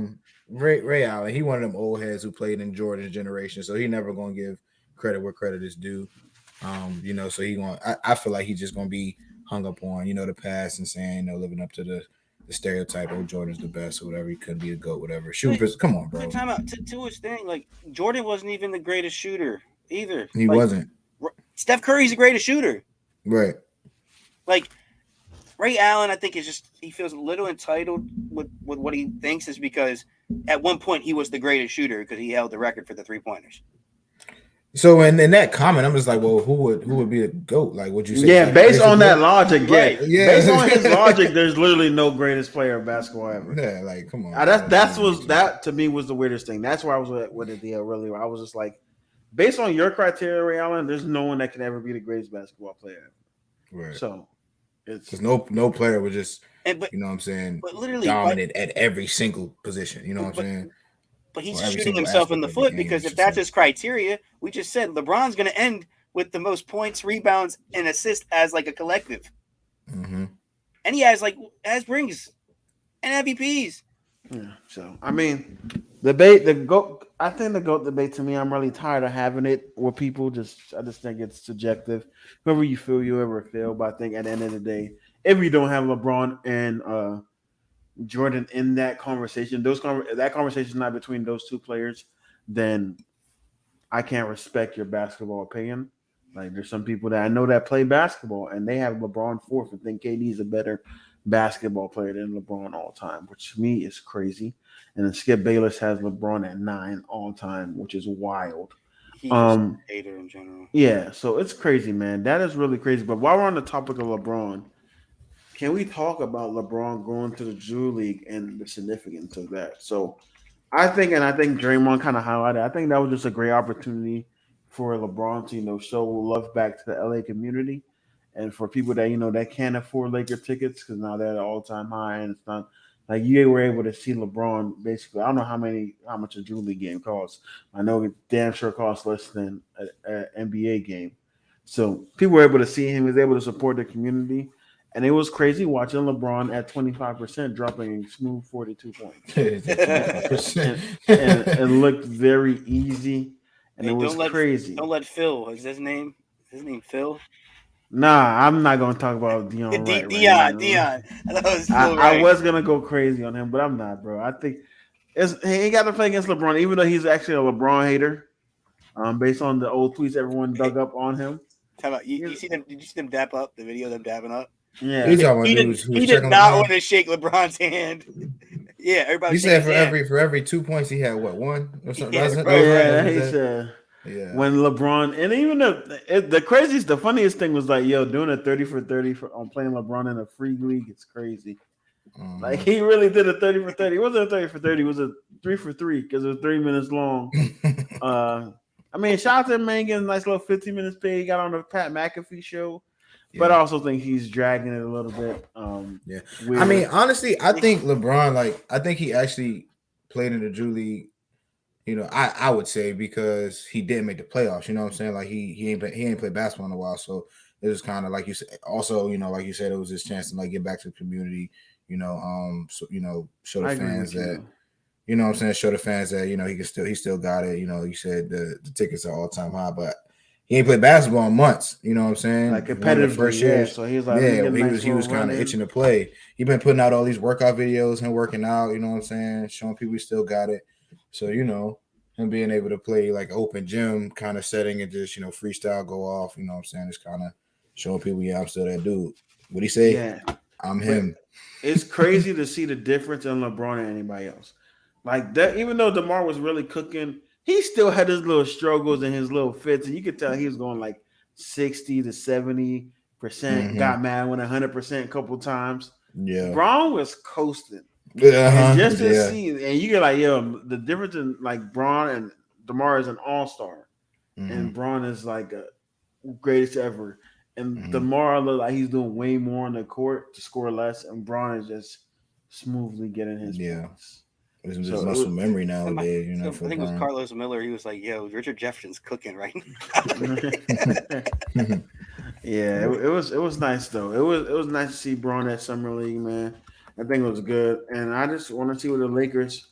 Ray Allen, he one of them old heads who played in Jordan's generation, so he never gonna give credit where credit is due. So he gonna. I feel like he's just gonna be hung up on the past and saying living up to the stereotype, Jordan's the best or whatever. He couldn't be a GOAT, whatever. Come on, bro. Time out to his thing. Like Jordan wasn't even the greatest shooter either. He wasn't. Steph Curry's the greatest shooter. Right. Like Ray Allen, I think he feels a little entitled with what he thinks is because at one point he was the greatest shooter because he held the record for the 3-pointers. So in that comment, I'm just like, well, who would be the GOAT? Like, would you say? Yeah, based on that logic, yeah. Based on his logic, there's literally no greatest player of basketball ever. Yeah, like, come on. That to me was the weirdest thing. That's where I was with it. Really, I was just like, based on your criteria, Ray Allen, there's no one that can ever be the greatest basketball player ever. Right. So it's because no player would just, you know what I'm saying, but literally dominant at every single position. You know what I'm saying. But he's shooting himself in the foot because if that's his criteria, we just said LeBron's going to end with the most points, rebounds, and assists as like a collective. Mm-hmm. And he has rings and MVPs. Yeah. So I mean, I think the GOAT debate to me, I'm really tired of having it where people I just think it's subjective. Whoever you feel, but I think at the end of the day, if you don't have LeBron and Jordan in that conversation, that conversation is not between those two players, then I can't respect your basketball opinion. Like there's some people that I know that play basketball and they have LeBron fourth and think KD is a better basketball player than LeBron all time, which to me is crazy. And then Skip Bayless has LeBron at 9 all time, which is wild. He's a hater in general. Yeah, so it's crazy, man. That is really crazy. But while we're on the topic of LeBron, can we talk about LeBron going to the Drew League and the significance of that? So I think Draymond kind of highlighted, I think that was just a great opportunity for LeBron to, show love back to the LA community. And for people that, that can't afford Laker tickets because now they're at an all-time high and it's not Like you were able to see LeBron basically. I don't know how much a Drew League game costs. I know it damn sure costs less than an NBA game. So people were able to see him. He was able to support the community, and it was crazy watching LeBron at 25%, dropping a smooth 42 points, and 25%. and it looked very easy, and Hey, it was crazy. don't let Phil. Is his name? His name Phil? Nah, I'm not gonna talk about Dion Wright right Dion. now. Dion. I thought it was I, Phil I Wright. was gonna go crazy on him, but I'm not, bro. I think he ain't got to play against LeBron, even though he's actually a LeBron hater. Based on the old tweets everyone Hey, dug up on him. how about you? You see them? Did you see them dap up? The video of them dapping up. You Yeah, talking about dudes who was He did checking not LeBron? want to shake LeBron's hand. Yeah, everybody. You shake said his hand. for every 2 points he had what, one or something? Yeah, That bro. was right. That's yeah. what you He said. said Yeah. when LeBron and even the craziest, the funniest thing was like, yo, doing a 30 for 30 on playing LeBron in a free league. It's crazy. Like he really did a 30 for 30. It wasn't a 30 for 30. It was a 3 for 3 because it was 3 minutes long. I mean, shout out to him, man, getting a nice little 15 minutes pay. He got on the Pat McAfee show, but I also think he's dragging it a little bit. Yeah. Weird. I mean, honestly, I think LeBron, I think he actually played in the Drew League. I would say because he didn't make the playoffs. You know what I'm saying? Like he ain't played basketball in a while, so it was kind of like you said. Also, like you said, it was his chance to get back to the community. So show the fans that. You know what I'm saying? Show the fans that he still got it. You said the tickets are all time high, but he ain't played basketball in months. You know what I'm saying? like One of the competitively, first yeah. years. So he was like, Yeah, nice he was kind of itching to play. He been putting out all these workout videos, him working out. You know what I'm saying? Showing people he still got it. So him being able to play like open gym kind of setting and just freestyle go off. You know what I'm saying? It's kind of showing people, yeah, I'm still that dude. What he say? Yeah, I'm but him. it's crazy to see the difference in LeBron and anybody else. Like that, even though DeMar was really cooking, he still had his little struggles and his little fits, and you could tell he was going like 60 to 70%. Got mad when 100% a couple times. Yeah. Braun was coasting, and Uh-huh. just to Yeah. see, and you get like, yo, the difference in like Braun and DeMar is an all-star, and Braun is like a greatest ever. And DeMar look like he's doing way more on the court to score less, and Braun is just smoothly getting his points. It's just muscle memory nowadays, I for think it was Bron. Carlos Miller. He was like, "Yo, Richard Jefferson's cooking right Yeah, it was nice though. It was nice to see Braun at Summer League, man. I think it was good, and I just want to see what the Lakers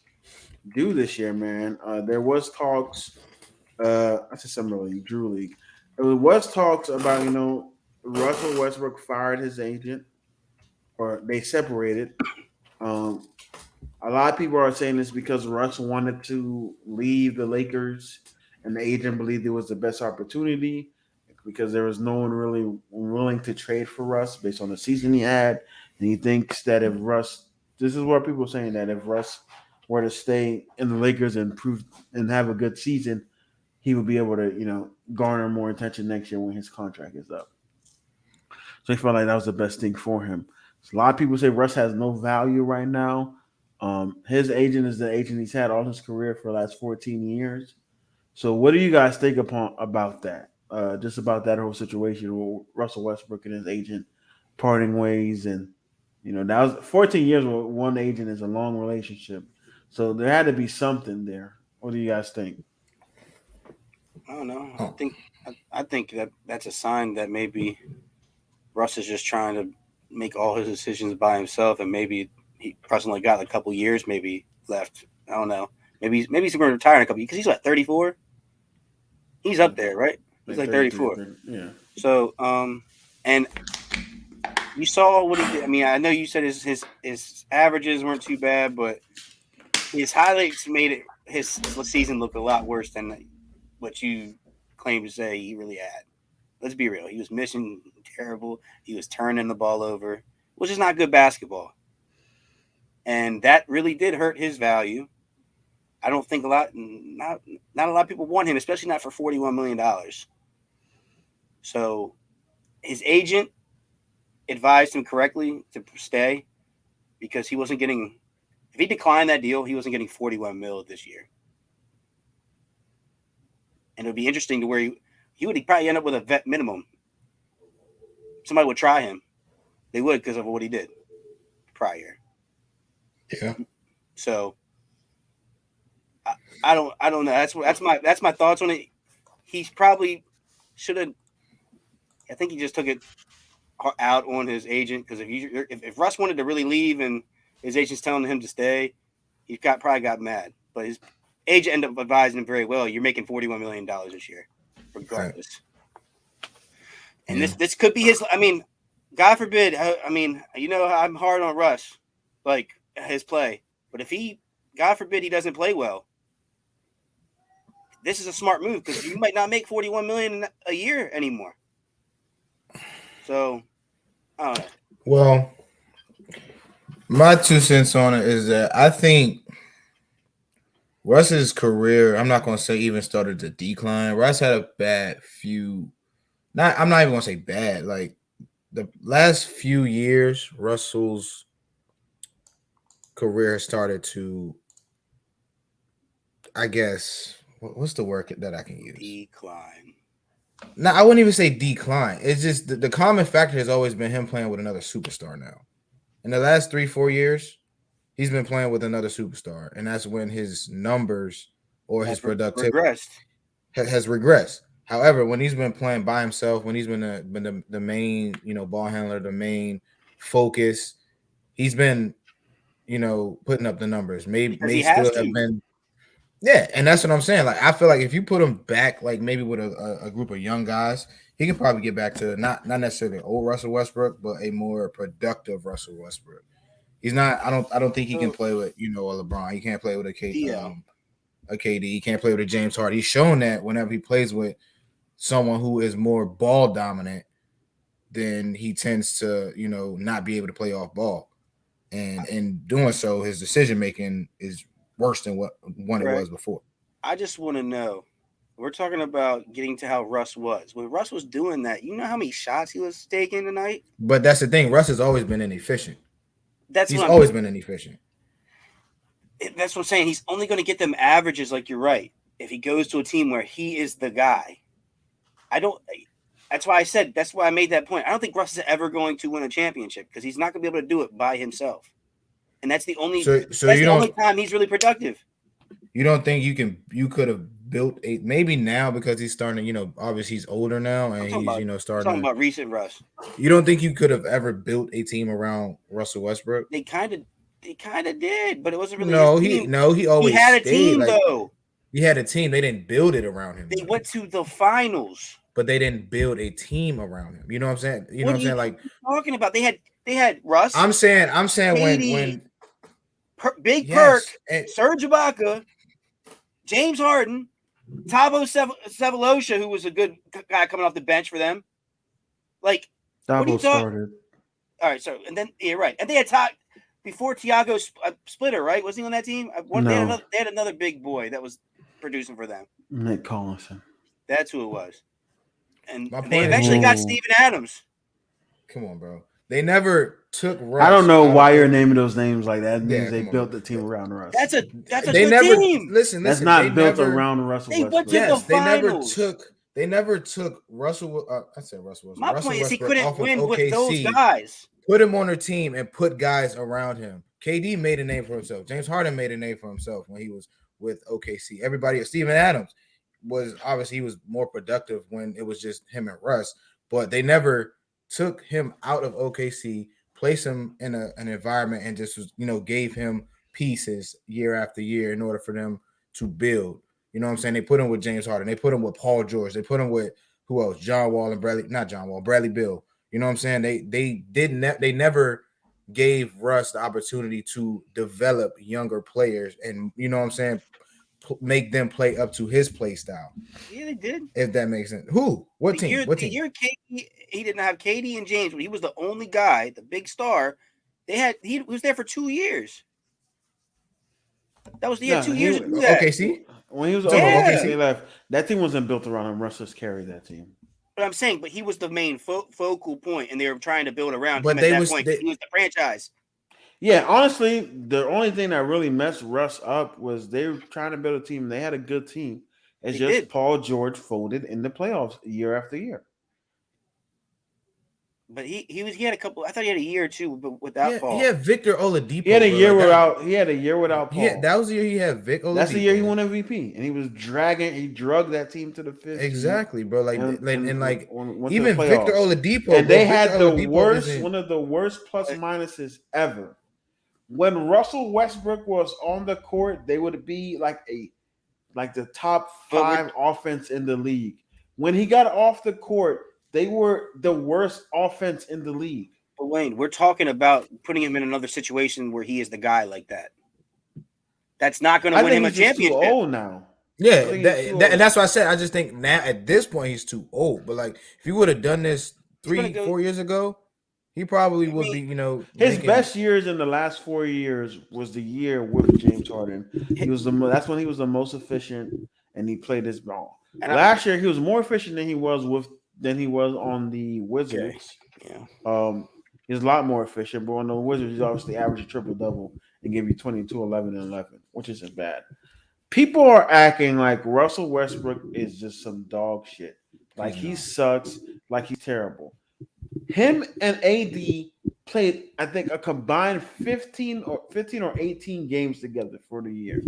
do this year, man. There was talks. I said Summer League, Drew League. There was talks about Russell Westbrook fired his agent, or they separated. Um, a lot of people are saying this because Russ wanted to leave the Lakers, and the agent believed it was the best opportunity because there was no one really willing to trade for Russ based on the season he had, and he thinks that if Russ, this is what people are saying, that if Russ were to stay in the Lakers and prove and have a good season, he would be able to garner more attention next year when his contract is up. So he felt like that was the best thing for him. So a lot of people say Russ has no value right now. His agent is the agent he's had all his career for the last 14 years. So what do you guys think about that? Just about that whole situation with Russell Westbrook and his agent parting ways, and that was 14 years with one agent is a long relationship. So there had to be something there. What do you guys think? I don't know. I think that that's a sign that maybe Russ is just trying to make all his decisions by himself, and maybe he personally got a couple years maybe left. I don't know. Maybe he's going to retire in a couple because he's 34. He's up there, right? He's like 34. 30, yeah. So and you saw what he did. I mean, I know you said his averages weren't too bad, but his highlights made his season look a lot worse than what you claim to say he really had. Let's be real. He was missing terrible. He was turning the ball over, which is not good basketball. And that really did hurt his value. I don't think not a lot of people want him, especially not for $41 million. So his agent advised him correctly to stay because he wasn't getting, if he declined that deal, he wasn't getting 41 mil this year. And it would be interesting to where he would probably end up with a vet minimum. Somebody would try him. They would because of what he did prior. Yeah. So I don't know. That's my thoughts on it. He's probably should have. I think he just took it out on his agent because if Russ wanted to really leave and his agent's telling him to stay, he probably got mad. But his agent ended up advising him very well. You're making $41 million this year, regardless. And this could be his. I mean, God forbid. I mean, I'm hard on Russ, like his play. But if God forbid, he doesn't play well, this is a smart move because you might not make $41 million a year anymore. So, I don't know. Well, my 2 cents on it is that I think Russ's career, I'm not going to say even started to decline. Russ had a bad few. I'm not even going to say bad. Like the last few years, Russell's career started to, I guess, what's the word that I can use? Decline. No, I wouldn't even say decline. It's just the common factor has always been him playing with another superstar now. In the last 3-4 years, he's been playing with another superstar, and that's when his numbers or his productivity has regressed. However, when he's been playing by himself, when he's been the main, ball handler, the main focus, he's been, putting up the numbers. Maybe he has still have been. Yeah, and that's what I'm saying. Like, I feel like if you put him back, like maybe with a group of young guys, he can probably get back to not necessarily old Russell Westbrook, but a more productive Russell Westbrook. He's not. I don't think he can play with a LeBron. He can't play with a KD. He can't play with a James Harden. He's shown that whenever he plays with someone who is more ball dominant, then he tends to not be able to play off ball, and in doing so, his decision making is worse than what it was before. I just want to know. We're talking about getting to how Russ was. When Russ was doing that, you know how many shots he was taking tonight? But that's the thing. Russ has always been inefficient. He's always been inefficient. That's what I'm saying. He's only going to get them averages, like you're right, if he goes to a team where he is the guy. That's why I said, that's why I made that point. I don't think Russ is ever going to win a championship because he's not going to be able to do it by himself. And that's the only only time he's really productive. You don't think you could have built maybe now because he's starting to, obviously he's older now and he's starting talking about recent Russ. You don't think you could have ever built a team around Russell Westbrook? They kind of did, but it wasn't really he always had a team though. He had a team. They didn't build it around him. They went to the finals. But they didn't build a team around him. You know what I'm saying? You know what I'm saying? Like talking about they had Russ. I'm saying KD, when Big Perk, Serge Ibaka, James Harden, Tavo Sevolosha, who was a good guy coming off the bench for them. Like Tavo started. All right, so and then you're right, and they had before Tiago Splitter, right? Was he on that team? No. They had another big boy that was producing for them. Nick Collison. That's who it was. And they eventually got Steven Adams. Come on, bro. They never took Russ. I don't know why you're naming those names like that. It means they built the team around Russ. That's a good team. Listen. That's not built around Russell Westbrook. Went to the finals. They never took Russell. I said Russell Westbrook. My point is he couldn't win with those guys. Put him on their team and put guys around him. KD made a name for himself. James Harden made a name for himself when he was with OKC. Everybody, Steven Adams was obviously he was more productive when it was just him and Russ, but they never took him out of OKC, placed him in an environment, and just gave him pieces year after year in order for them to build. You know what I'm saying? They put him with James Harden. They put him with Paul George. They put him with who else? John Wall and Bradley Beal. You know what I'm saying? They never gave Russ the opportunity to develop younger players and you know what I'm saying, make them play up to his play style. Yeah, they did. If that makes sense. Who? What team? The year KD, he didn't have KD and James, but he was the only guy, the big star. He was there for 2 years. That was 2 years to do that. OKC? When he was OKC left, that team wasn't built around him. Russ just carried that team. But I'm saying, he was the main focal point, and they were trying to build around him at that point. He was the franchise. Yeah, honestly, the only thing that really messed Russ up was they were trying to build a team. They had a good team. It's just Paul George folded in the playoffs year after year. But he had a couple. I thought he had a year or two, but without He Paul. had Victor Oladipo. He had a bro. year Like without. He had a year without Paul. Yeah, that was the year he had Vic Oladipo. That's the year he won MVP, and he was dragging. He drugged that team to the fifth. Exactly, bro. Like, and went even to the Victor playoffs. Oladipo, And they bro, had Victor the Oladipo worst, one of the worst plus minuses ever. When Russell Westbrook was on the court, they would be like the top 5 offense in the league. When he got off the court, they were the worst offense in the league. But Wayne, we're talking about putting him in another situation where he is the guy like that. That's not going to win him a championship. Too old now. Yeah, and that's what I said. I just think now at this point he's too old. But like, if he would have done this 3-4 years ago, he probably would be. His best years in the last 4 years was the year with James Harden. That's when he was the most efficient, and he played his ball. Last year he was more efficient than he was on the Wizards. Okay. Yeah. He's a lot more efficient, but on the Wizards he's obviously averaged a triple double and give you 22, 11, and 11, which isn't bad. People are acting like Russell Westbrook is just some dog shit. Like he sucks, like he's terrible. Him and AD played, I think, a combined 15 or 18 games together for the year.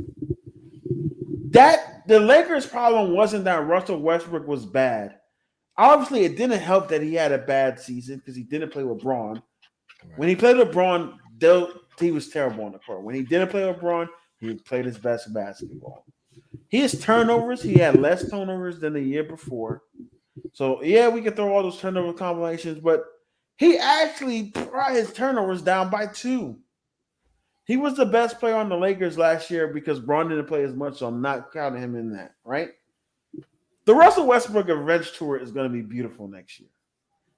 That the Lakers' problem wasn't that Russell Westbrook was bad. Obviously, it didn't help that he had a bad season because he didn't play with Bron. When he played with Bron, he was terrible on the court. When he didn't play with Bron, he played his best basketball. His turnovers, he had less turnovers than the year before. So, yeah, we can throw all those turnover combinations, but he actually brought his turnovers down by 2. He was the best player on the Lakers last year because Bron didn't play as much, so I'm not counting him in that, right? The Russell Westbrook Revenge Tour is going to be beautiful next year.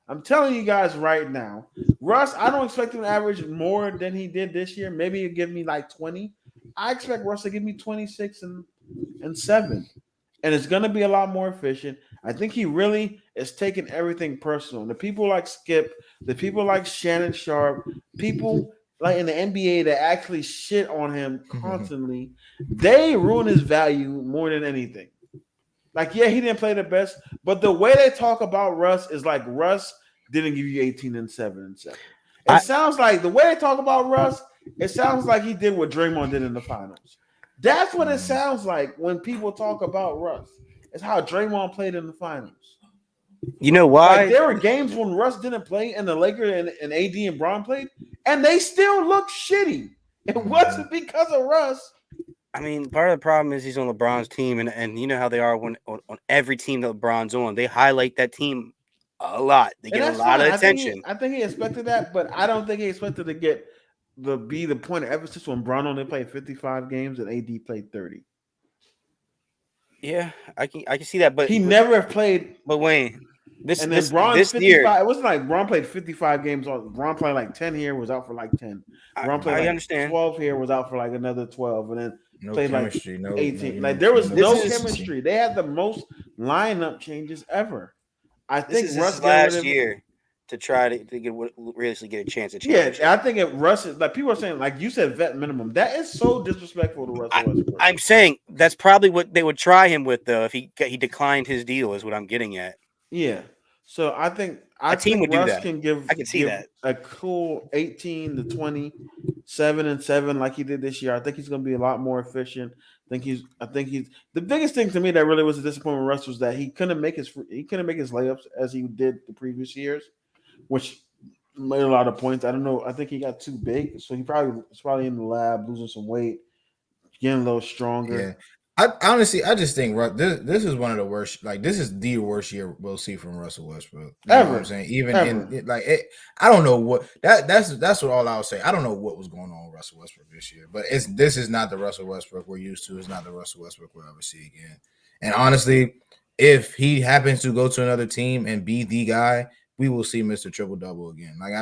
I'm telling you guys right now, Russ, I don't expect him to average more than he did this year. Maybe he'll give me like 20. I expect Russ to give me 26 and 7. And it's going to be a lot more efficient. I think he really is taking everything personal. The people like Skip, the people like Shannon Sharp, people like in the NBA that actually shit on him constantly, they ruin his value more than anything. Like, yeah, he didn't play the best, but the way they talk about Russ is like Russ didn't give you 18 and 7 and 7. It sounds like the way they talk about Russ, it sounds like he did what Draymond did in the finals. That's what it sounds like when people talk about Russ. It's how Draymond played in the finals. You know why? Like, there were games when Russ didn't play and the Lakers and AD and Bron played, and they still looked shitty. It wasn't because of Russ. I mean, part of the problem is he's on LeBron's team, and you know how they are when on every team that LeBron's on, they highlight that team a lot. They get a lot of attention. I think he expected that, but I don't think he expected to be the point of emphasis when Bron only played 55 games and AD played 30. Yeah, I can see that, but he never played. But Wayne, this year, it wasn't like Bron played 55 games. Bron played like 10 here, was out for like 10. Bron played like understand. 12 here, was out for like another 12, and then played like 18. No, like there was no chemistry. They had the most lineup changes ever. I think this Russ is last year to try to really get a chance at championship. Yeah, I think if Russ is like people are saying, like you said, vet minimum. That is so disrespectful to Russell Westbrook. I'm saying that's probably what they would try him with, though, if he declined his deal. Is what I'm getting at. Yeah, so I think team would Russ do that. Can give. I can see that a cool 18 to 20, 7 and 7 like he did this year. I think he's going to be a lot more efficient. I think he's the biggest thing to me that really was a disappointment with Russ was that he couldn't make his layups as he did the previous years, which made a lot of points. I don't know. I think he got too big, so he's probably in the lab losing some weight, getting a little stronger. Yeah. I just think this is one of the worst. Like, this is the worst year we'll see from Russell Westbrook. You know what I'm saying? Even I don't know what that's what all I'll say. I don't know what was going on with Russell Westbrook this year, but this is not the Russell Westbrook we're used to. It's not the Russell Westbrook we'll ever see again. And honestly, if he happens to go to another team and be the guy, we will see Mr. Triple Double again. Like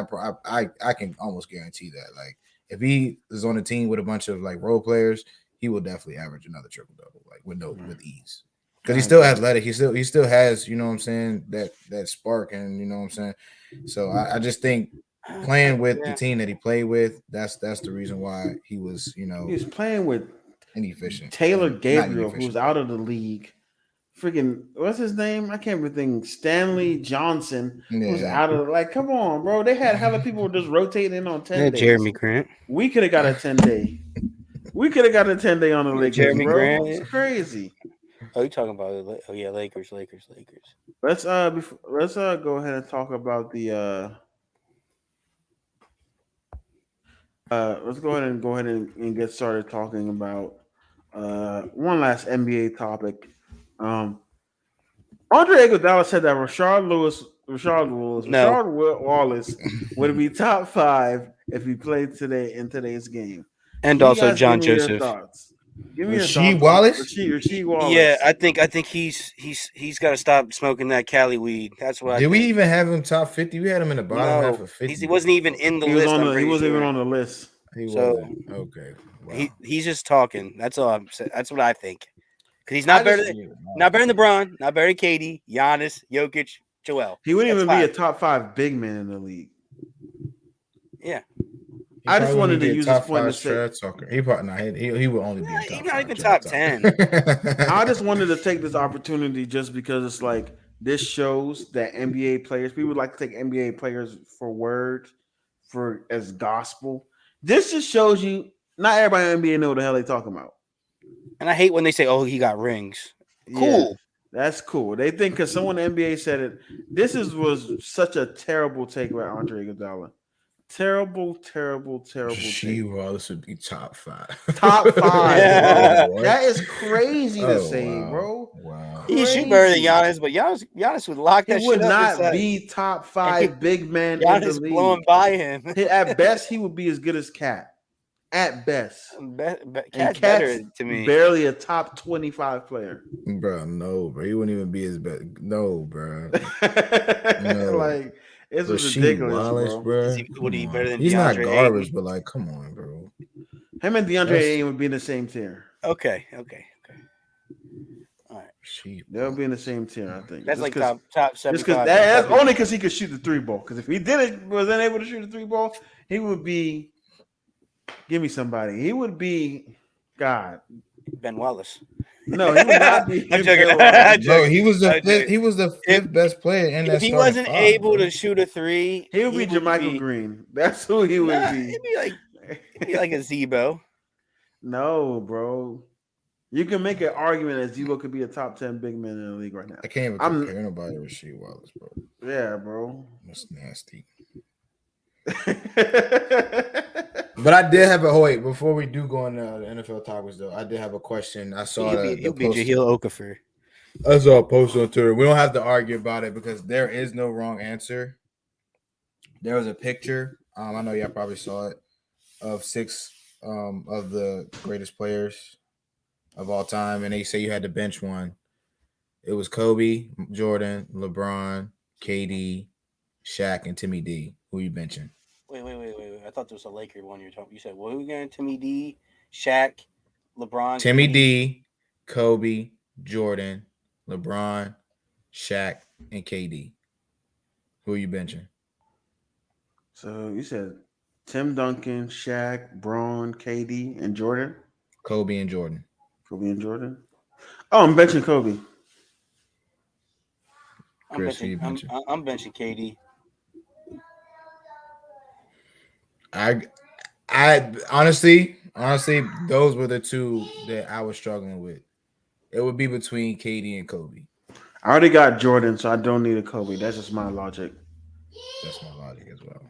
I can almost guarantee that. Like, if he is on a team with a bunch of like role players, he will definitely average another triple double, like with ease, because he's still athletic. He still has, you know what I'm saying, that spark, and you know what I'm saying. So I just think playing with the team that he played with, that's the reason why he was, he was playing with inefficient. Taylor Gabriel, who's out of the league freaking what's his name? I can't even think. Stanley Johnson was Yeah. out of like. Come on, bro. They had hella people just rotating in on 10 days. Jeremy Grant. We could have got a 10-day. We could have got a 10-day on the Lakers, Jeremy bro. Grant. It's crazy. Oh, you talking about it? Oh yeah, Lakers. Let's go ahead and talk about the let's go ahead and get started talking about one last NBA topic. Andre Iguodala said that Rasheed Wallace would be top 5 if he played today in today's game. And Can you also guys John give me your Joseph. thoughts? Give me your Rasheed thoughts. Wallace? Rasheed Wallace. Yeah, I think he's got to stop smoking that Cali weed. That's what. Did we even have him top 50? We had him in the bottom half of 50. He wasn't even in the list. He wasn't even on the list. He So, wasn't. Okay. Wow. He's just talking. That's all I'm saying. That's what I think. Because he's not better than LeBron, not better than KD, Giannis, Jokic, Joel. He wouldn't even be a top 5 big man in the league. Yeah. I just wanted to use this point to say he probably he would only be he's not even top 10. I just wanted to take this opportunity just because it's like this shows that NBA players, people like to take NBA players for word as gospel. This just shows you not everybody in the NBA know what the hell they talking about. And I hate when they say, "Oh, he got rings." Cool. Yeah, that's cool. They think because someone in the NBA said it. Was such a terrible take by Andre Iguodala. Terrible. Rasheed Wallace would be top 5. Top 5. Yeah. That is crazy to say, bro. Wow. He's shoot better than Giannis, but Giannis would lock that He shit would up. not be top 5 big man in the Giannis league. blowing by him. At best, he would be as good as Cat. At best. Cat's better to me. Barely a top 25 player. Bro, no, bro. He wouldn't even be his best. No, bro. No. Like, it's ridiculous, Wallace, bro. Would he be better than He's DeAndre not garbage, Ayton? but like, come on, bro. Him and DeAndre Ayton would be in the same tier. Okay. All right. They'll be in the same tier, I think. That's just like top 75. Just because that's only because he could shoot the 3 ball. Because if he wasn't able to shoot the 3 ball, he would be. Give me somebody. He would be God. Ben Wallace. No, he would not be. I'm joking. No, he was the fifth best player in that. If he wasn't able to shoot a 3, he would be Jermichael Green. That's who he would be. He'd be like a Zebo. No, bro. You can make an argument that Zebo could be a top 10 big man in the league right now. I can't even compare nobody with Rasheed Wallace, bro. Yeah, bro. That's nasty. But I did have wait, before we do go into the NFL topics though, I did have a question. I saw He'll be Jahlil Okafor. I saw a post on Twitter. We don't have to argue about it because there is no wrong answer. There was a picture. I know y'all probably saw it of 6 of the greatest players of all time, and they say you had to bench one. It was Kobe, Jordan, LeBron, KD, Shaq, and Timmy D. Who you benching? Wait. I thought there was a Laker one you're talking. You said, what are we going? Timmy D, Shaq, LeBron. Timmy D, Kobe, Jordan, LeBron, Shaq, and KD. Who are you benching? So you said Tim Duncan, Shaq, Bron, KD, and Jordan? Kobe and Jordan. Kobe and Jordan? Oh, I'm benching Kobe. I'm benching KD. I honestly, those were the 2 that I was struggling with. It would be between KD and Kobe. I already got Jordan, so I don't need a Kobe. That's just my logic. That's my logic as well.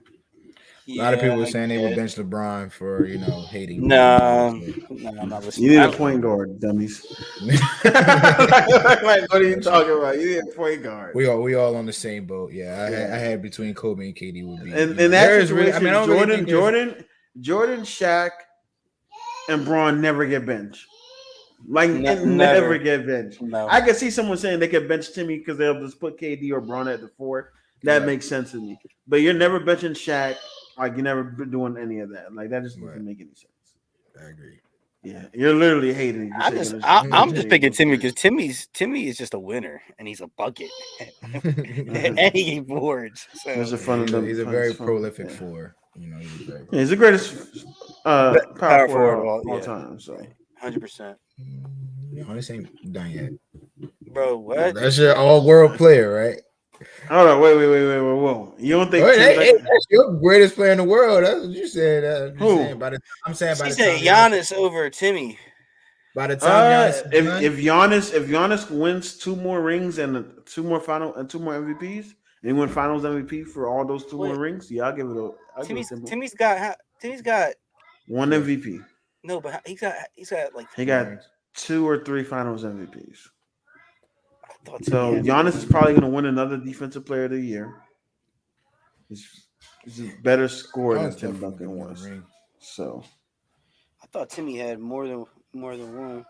Yeah, a lot of people were saying they would bench LeBron for, hating. No, I'm not listening. You need a point guard, dummies. Like, what are you talking about? You need a point guard. We all on the same boat. Yeah, I had between Kobe and KD would be. And that situation, Jordan, Shaq, and Bron never get benched. Like never get benched. No. I can see someone saying they could bench Timmy because they'll just put KD or Bron at the 4. That makes sense to me. But you're never benching Shaq. Like, you're never doing any of that. Like, that just doesn't make any sense. I agree. Yeah, you're literally hating. I'm just picking Timmy because Timmy is just a winner and he's a bucket and he boards. So he's a very prolific four. He's the greatest power forward of all time. So 100%. This ain't done yet. Bro, what? That's your all-world player, right? Hold on, wait, whoa. You don't think Hey, Tim Duncan? that's your greatest player in the world. That's what you said. I'm just saying. Who? I'm saying by She the said time Giannis, Giannis over Timmy. Giannis is done, If Giannis wins 2 more rings and 2 more MVPs, and he win Finals MVP for all those 2 more Wait, rings, yeah, I'll give it to him. Timmy's got 1 MVP. no, but he's got like He 2 got rings. 2 or 3 Finals MVPs. I thought Timmy So had Giannis is probably going to win another Defensive Player of the Year. He's a better scorer than Giannis Tim definitely Duncan gonna win a was. ring. So I thought Timmy had more than one.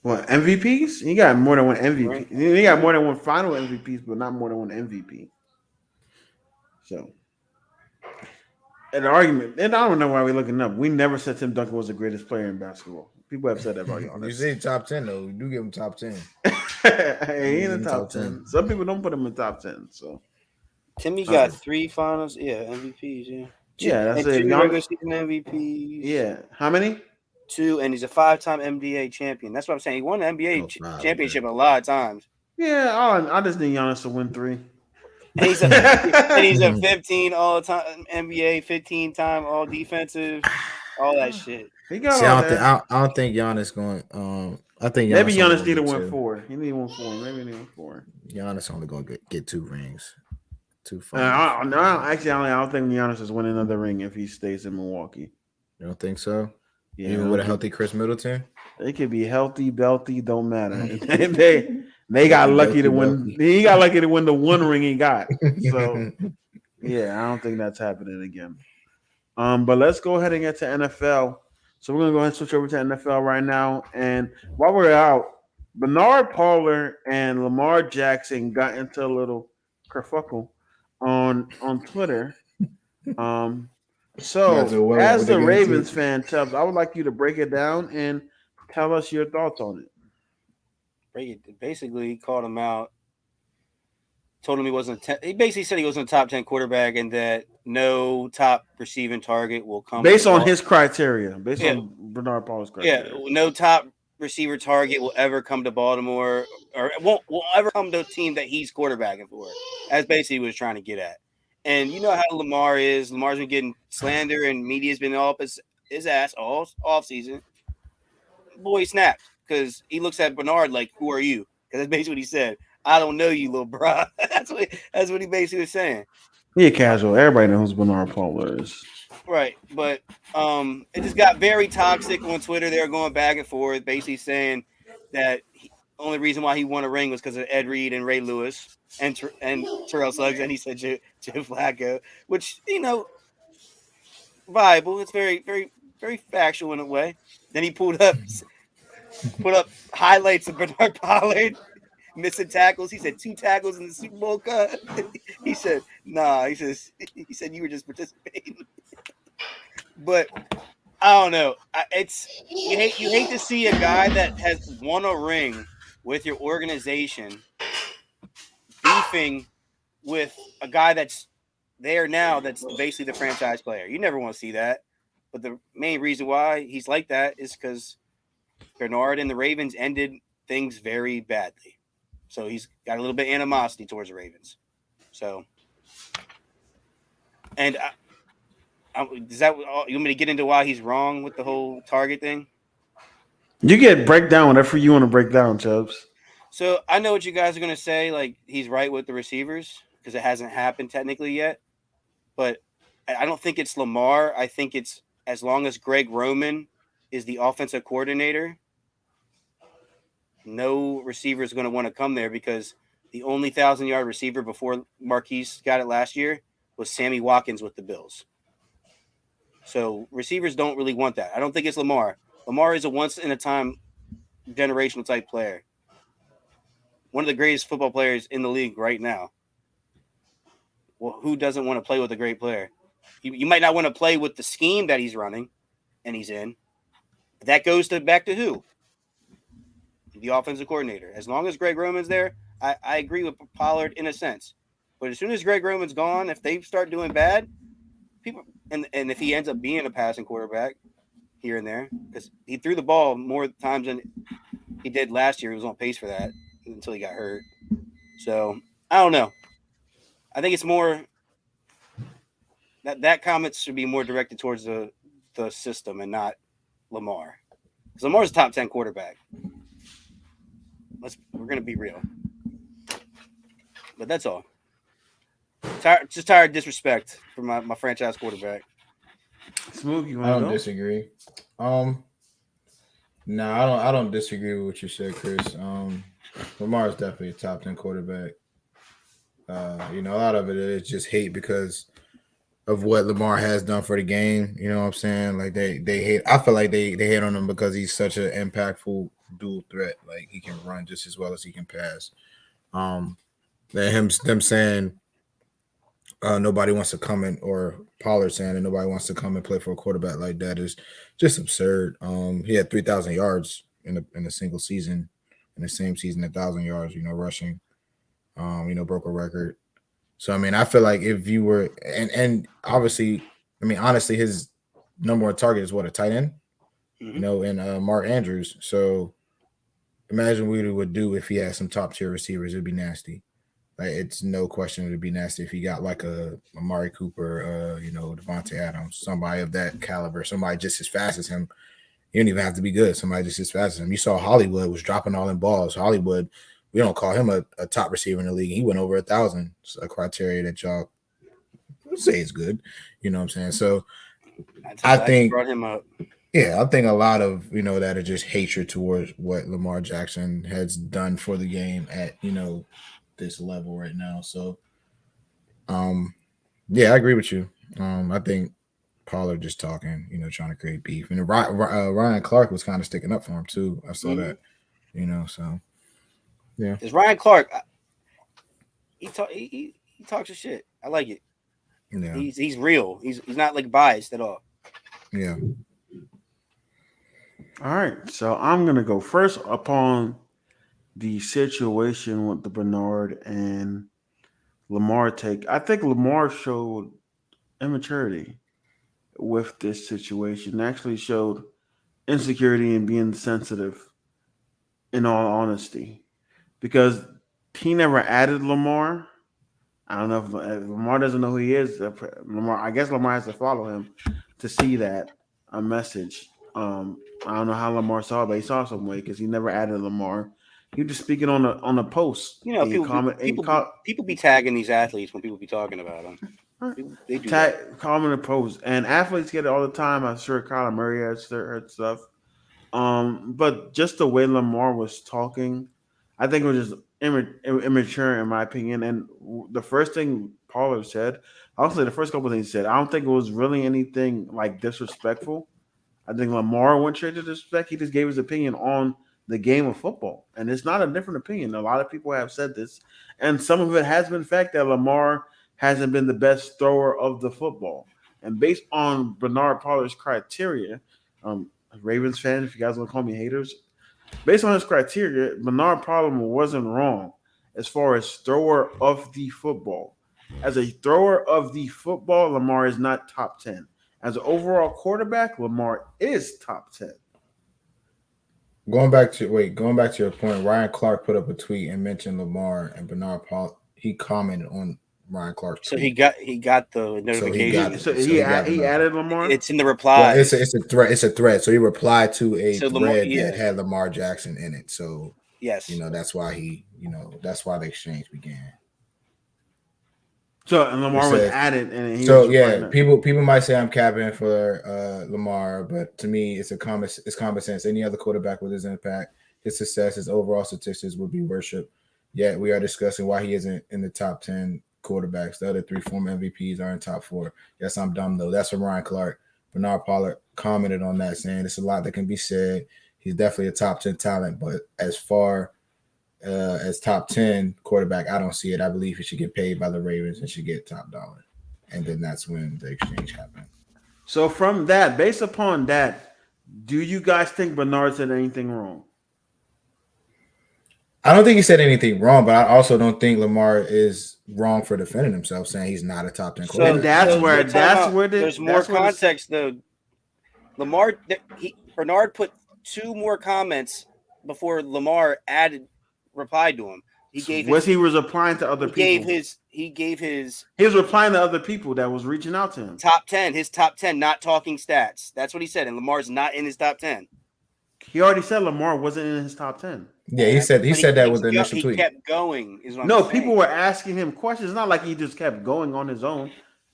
what MVPs? He got more than one MVP. Right. He got more than one Final MVPs, but not more than one MVP. So an argument, and I don't know why we're looking up. We never said Tim Duncan was the greatest player in basketball. People have said that about You Giannis. say top 10 though. You do give him top 10. He in the top 10. Some people don't put him in top 10. So Timmy got 3 finals, MVPs, yeah, that's and it. 2 regular season MVPs. Yeah, how many? 2, and he's a 5-time NBA champion. That's what I'm saying. He won the NBA championship a lot of times. Yeah, I just need Giannis to win 3. And he's a 15 all time NBA, 15-time all defensive, all that shit. He got See, all that. I don't think Giannis going. I think Maybe Giannis Giannis need to win 2. 4. He need to win 4. Maybe he need to win 4. Giannis only going to get 2 rings, 2 I finals. I don't think Giannis is winning another ring if he stays in Milwaukee. You don't think so? Yeah, Even with a healthy Chris Middleton, they could be healthy, belty, don't matter. they got lucky to win. He got lucky to win the 1 ring he got. So yeah, I don't think that's happening again. But let's go ahead and get to NFL. So we're gonna go ahead and switch over to NFL right now. And while we're out, Bernard Pollard and Lamar Jackson got into a little kerfuffle on Twitter. So as the Ravens fan, Chubbs, I would like you to break it down and tell us your thoughts on it. Basically, he called him out. Told him he wasn't. He basically said he wasn't a top 10 quarterback, and that no top receiving target will come based on his criteria. Based on Bernard Pollard's criteria. Yeah, no top receiver target will ever come to Baltimore, or won't ever come to a team that he's quarterbacking for. That's basically what he was trying to get at. And you know how Lamar is. Lamar's been getting slander, and media's been all up his ass all offseason. Boy, he snapped because he looks at Bernard like, "Who are you?" Because that's basically what he said. I don't know you, little bro. That's what he basically was saying. Yeah, casual. Everybody knows who Bernard Pollard is. Right, but it just got very toxic on Twitter. They were going back and forth, basically saying that only reason why he won a ring was because of Ed Reed and Ray Lewis and Terrell Suggs, and he said Joe Flacco, which viable. It's very, very, very factual in a way. Then he put up highlights of Bernard Pollard missing tackles. He said 2 tackles in the Super Bowl cut. He said, nah. He said you were just participating. But I don't know. You hate to see a guy that has won a ring with your organization beefing with a guy that's there now that's basically the franchise player. You never want to see that. But the main reason why he's like that is because Bernard and the Ravens ended things very badly. So he's got a little bit of animosity towards the Ravens. So, and is that you want me to get into why he's wrong with the whole target thing? You get break down whatever you want to break down, Chubbs. So I know what you guys are going to say. Like, he's right with the receivers because it hasn't happened technically yet. But I don't think it's Lamar. I think it's as long as Greg Roman is the offensive coordinator, no receiver is going to want to come there because the only 1,000-yard receiver before Marquise got it last year was Sammy Watkins with the Bills. So receivers don't really want that. I don't think it's Lamar. Lamar is a once-in-a-time generational type player. One of the greatest football players in the league right now. Well, who doesn't want to play with a great player? You might not want to play with the scheme that he's running and he's in. But that goes back to who? The offensive coordinator. As long as Greg Roman's there, I agree with Pollard in a sense. But as soon as Greg Roman's gone, if they start doing bad, people and if he ends up being a passing quarterback here and there, because he threw the ball more times than he did last year. He was on pace for that until he got hurt. So I don't know. I think it's more that comments should be more directed towards the system and not Lamar. Because Lamar's a top 10 quarterback. We're gonna be real. But that's all. Just tired of disrespect from my franchise quarterback. Smooth, you I want to don't go? disagree. No, I don't disagree with what you said, Chris. Lamar is definitely a top 10 quarterback. A lot of it is just hate because of what Lamar has done for the game. You know what I'm saying? Like they hate. I feel like they hate on him because he's such an impactful dual threat. Like he can run just as well as he can pass. Them saying nobody wants to come in, or Pollard saying that nobody wants to come and play for a quarterback like that is just absurd. He had 3,000 yards in a single season, in the same season, 1,000 yards. Rushing. Broke a record. So I mean, I feel like if you were, and obviously, I mean, honestly, his number one target is what, a tight end, and Mark Andrews. So imagine what it would do if he had some top tier receivers. It'd be nasty. Like it's no question it'd be nasty if he got like a Amari Cooper, Devontae Adams, somebody of that caliber, somebody just as fast as him. You don't even have to be good. Somebody just as fast as him. You saw Hollywood was dropping all in balls. Hollywood, we don't call him a top receiver in the league. He went over 1,000. It's a criteria that y'all would say is good. You know what I'm saying? So I think brought him up. Yeah, I think a lot of that are just hatred towards what Lamar Jackson has done for the game at this level right now. So, yeah, I agree with you. I think Pollard just talking, trying to create beef, and Ryan Clark was kind of sticking up for him too. I saw that, So yeah, Is Ryan Clark? He talks his shit. I like it. Yeah, he's real. He's not like biased at all. Yeah. All right, so I'm gonna go first upon the situation with the Bernard and Lamar take. I think Lamar showed immaturity with this situation. Actually showed insecurity and being sensitive. In all honesty, because he never added Lamar. I don't know if Lamar doesn't know who he is. Lamar, I guess Lamar has to follow him to see that a message. I don't know how Lamar saw it, but he saw some way because he never added Lamar. He was just speaking on the post. People be tagging these athletes when people be talking about them. They do comment and post, and athletes get it all the time. I'm sure Kyler Murray has heard stuff. But just the way Lamar was talking, I think it was just immature in my opinion. And the first thing Pollard said, honestly, the first couple of things he said, I don't think it was really anything like disrespectful. I think Lamar went straight to disrespect. He just gave his opinion on the game of football, and it's not a different opinion. A lot of people have said this, and some of it has been fact that Lamar hasn't been the best thrower of the football. And based on Bernard Pollard's criteria, Ravens fan, if you guys want to call me haters, based on his criteria, Bernard Pollard wasn't wrong as far as thrower of the football. As a thrower of the football, Lamar is not top 10. As an overall quarterback, Lamar is top 10. Going back to your point, Ryan Clark put up a tweet and mentioned Lamar and Bernard Pollard. He commented on Ryan Clark. So he got the notification. So he added Lamar. It's in the reply. Well, it's a thread. It's a thread. So he replied to a thread that had Lamar Jackson in it. So yes, that's why that's why the exchange began. So and Lamar was added, and people might say I'm capping for Lamar, but to me, it's common sense. Any other quarterback with his impact, his success, his overall statistics would be worshipped. Yet we are discussing why he isn't in the top 10 quarterbacks. The other 3 former MVPs are in top 4. Yes, I'm dumb though. That's from Ryan Clark. Bernard Pollard commented on that, saying it's a lot that can be said. He's definitely a top 10 talent, but as far as top 10 quarterback, I don't see it. I believe he should get paid by the Ravens and should get top dollar. And then that's when the exchange happened. So from that, based upon that, do you guys think Bernard said anything wrong? I don't think he said anything wrong, but I also don't think Lamar is wrong for defending himself, saying he's not a top 10 quarterback. And that's where there's more context though. Bernard put 2 more comments before Lamar replied to him. He was applying to other people. He was replying to other people that was reaching out to him. His top 10 not talking stats. That's what he said. And Lamar's not in his top 10. He already said Lamar wasn't in his top 10. Yeah, he said that with the initial tweet. He kept going. People were asking him questions. It's not like he just kept going on his own.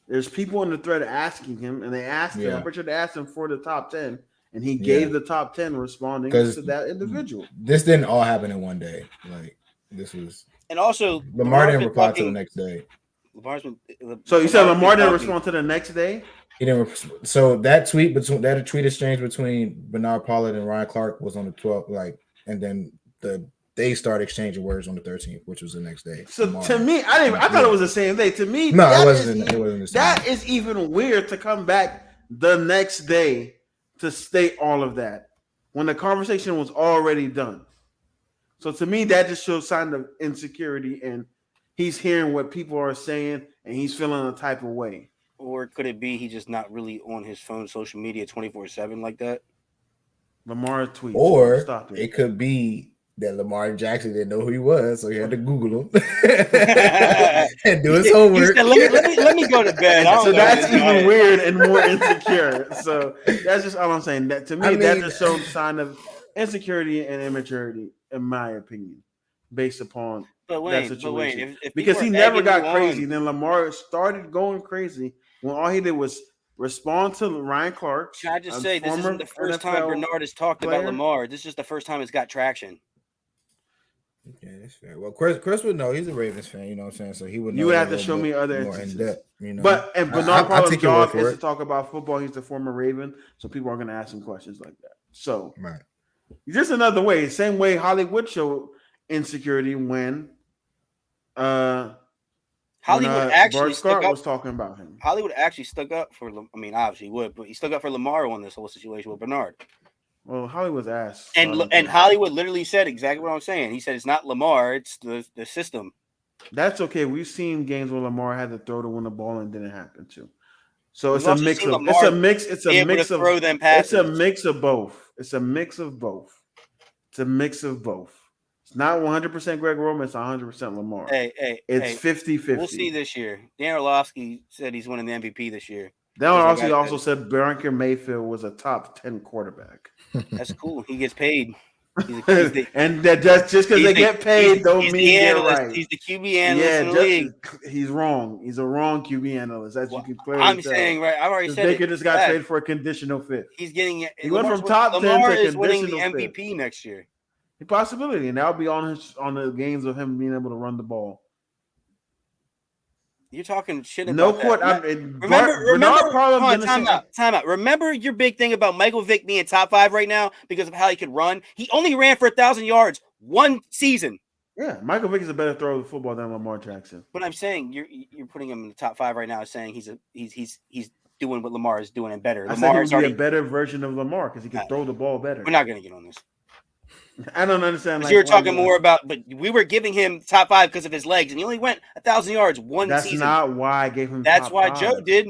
There's people in the thread asking him, and they asked him. I'm pretty sure they asked him for the top 10, and he gave the top 10 responding to that individual. This didn't all happen in one day. Like this was, and also Lamar didn't reply to the next day. So you said Lamar didn't respond to the next day? He didn't. So that tweet exchange between Bernard Pollard and Ryan Clark was on the 12th, and then they started exchanging words on the 13th, which was the next day. So to me, I thought it was the same day. To me, no, it wasn't the same. That is even weird to come back the next day to state all of that when the conversation was already done. So to me, that just shows sign of insecurity, and he's hearing what people are saying, and he's feeling a type of way. Or could it be he's just not really on his phone, social media 24/7 like that? Lamar tweets. Or it could be that Lamar Jackson didn't know who he was, so he had to Google him and do his homework. Said, let me go to bed. So that's even weird and more insecure. So that's just all I'm saying. That to me, that just shows sign of insecurity and immaturity, in my opinion, based upon that situation. Because he never got crazy. Then Lamar started going crazy when all he did was respond to Ryan Clark. Can I just say, this isn't the first time Bernard has talked about Lamar. This is just the first time it's got traction. Yeah, that's fair. Well, Chris would know. He's a Ravens fan, you know what I'm saying? So he would know. You would have to show me other instances. In depth, you know? But Bernard Pollard's job is to talk about football. He's the former Raven, so people are going to ask him questions like that. So, just another way. Same way Hollywood showed insecurity when Hollywood actually Scott was talking about him. Hollywood actually stuck up for. I mean, obviously he would, but he stuck up for Lamar on this whole situation with Bernard. Well, Hollywood's ass. And Hollywood literally said exactly what I'm saying. He said it's not Lamar, it's the system. That's okay. We've seen games where Lamar had to throw to win the ball and didn't happen to. So it's a mix of both. It's a mix of both. It's not 100% Greg Roman, it's 100% Lamar. It's 50-50. We'll see this year. Dan Orlovsky said he's winning the MVP this year. Dan Orlovsky also said Baker Mayfield was a top 10 quarterback. That's cool. He gets paid. And that's just because they get paid don't mean they're right. He's the QB analyst in the league. He's wrong. He's a wrong QB analyst. As you can clearly I'm tell. Saying right. I've already said Baker just got traded for a conditional fifth. He's getting. He went from top 10 to conditional fifth. Lamar is winning the MVP next year. The possibility, and that'll be on the games of him being able to run the ball. You're talking shit about Time out. Remember your big thing about Michael Vick being top 5 right now because of how he could run? He only ran for 1,000 yards one season. Yeah, Michael Vick is a better thrower of the football than Lamar Jackson. But I'm saying you're putting him in the top 5 right now, saying he's doing what Lamar is doing and better. Lamar is already a better version of Lamar because he can throw the ball better. We're not going to get on this. I don't understand. You're talking more about, but we were giving him top 5 because of his legs, and he only went 1,000 yards one season. That's not why I gave him. That's why Joe did.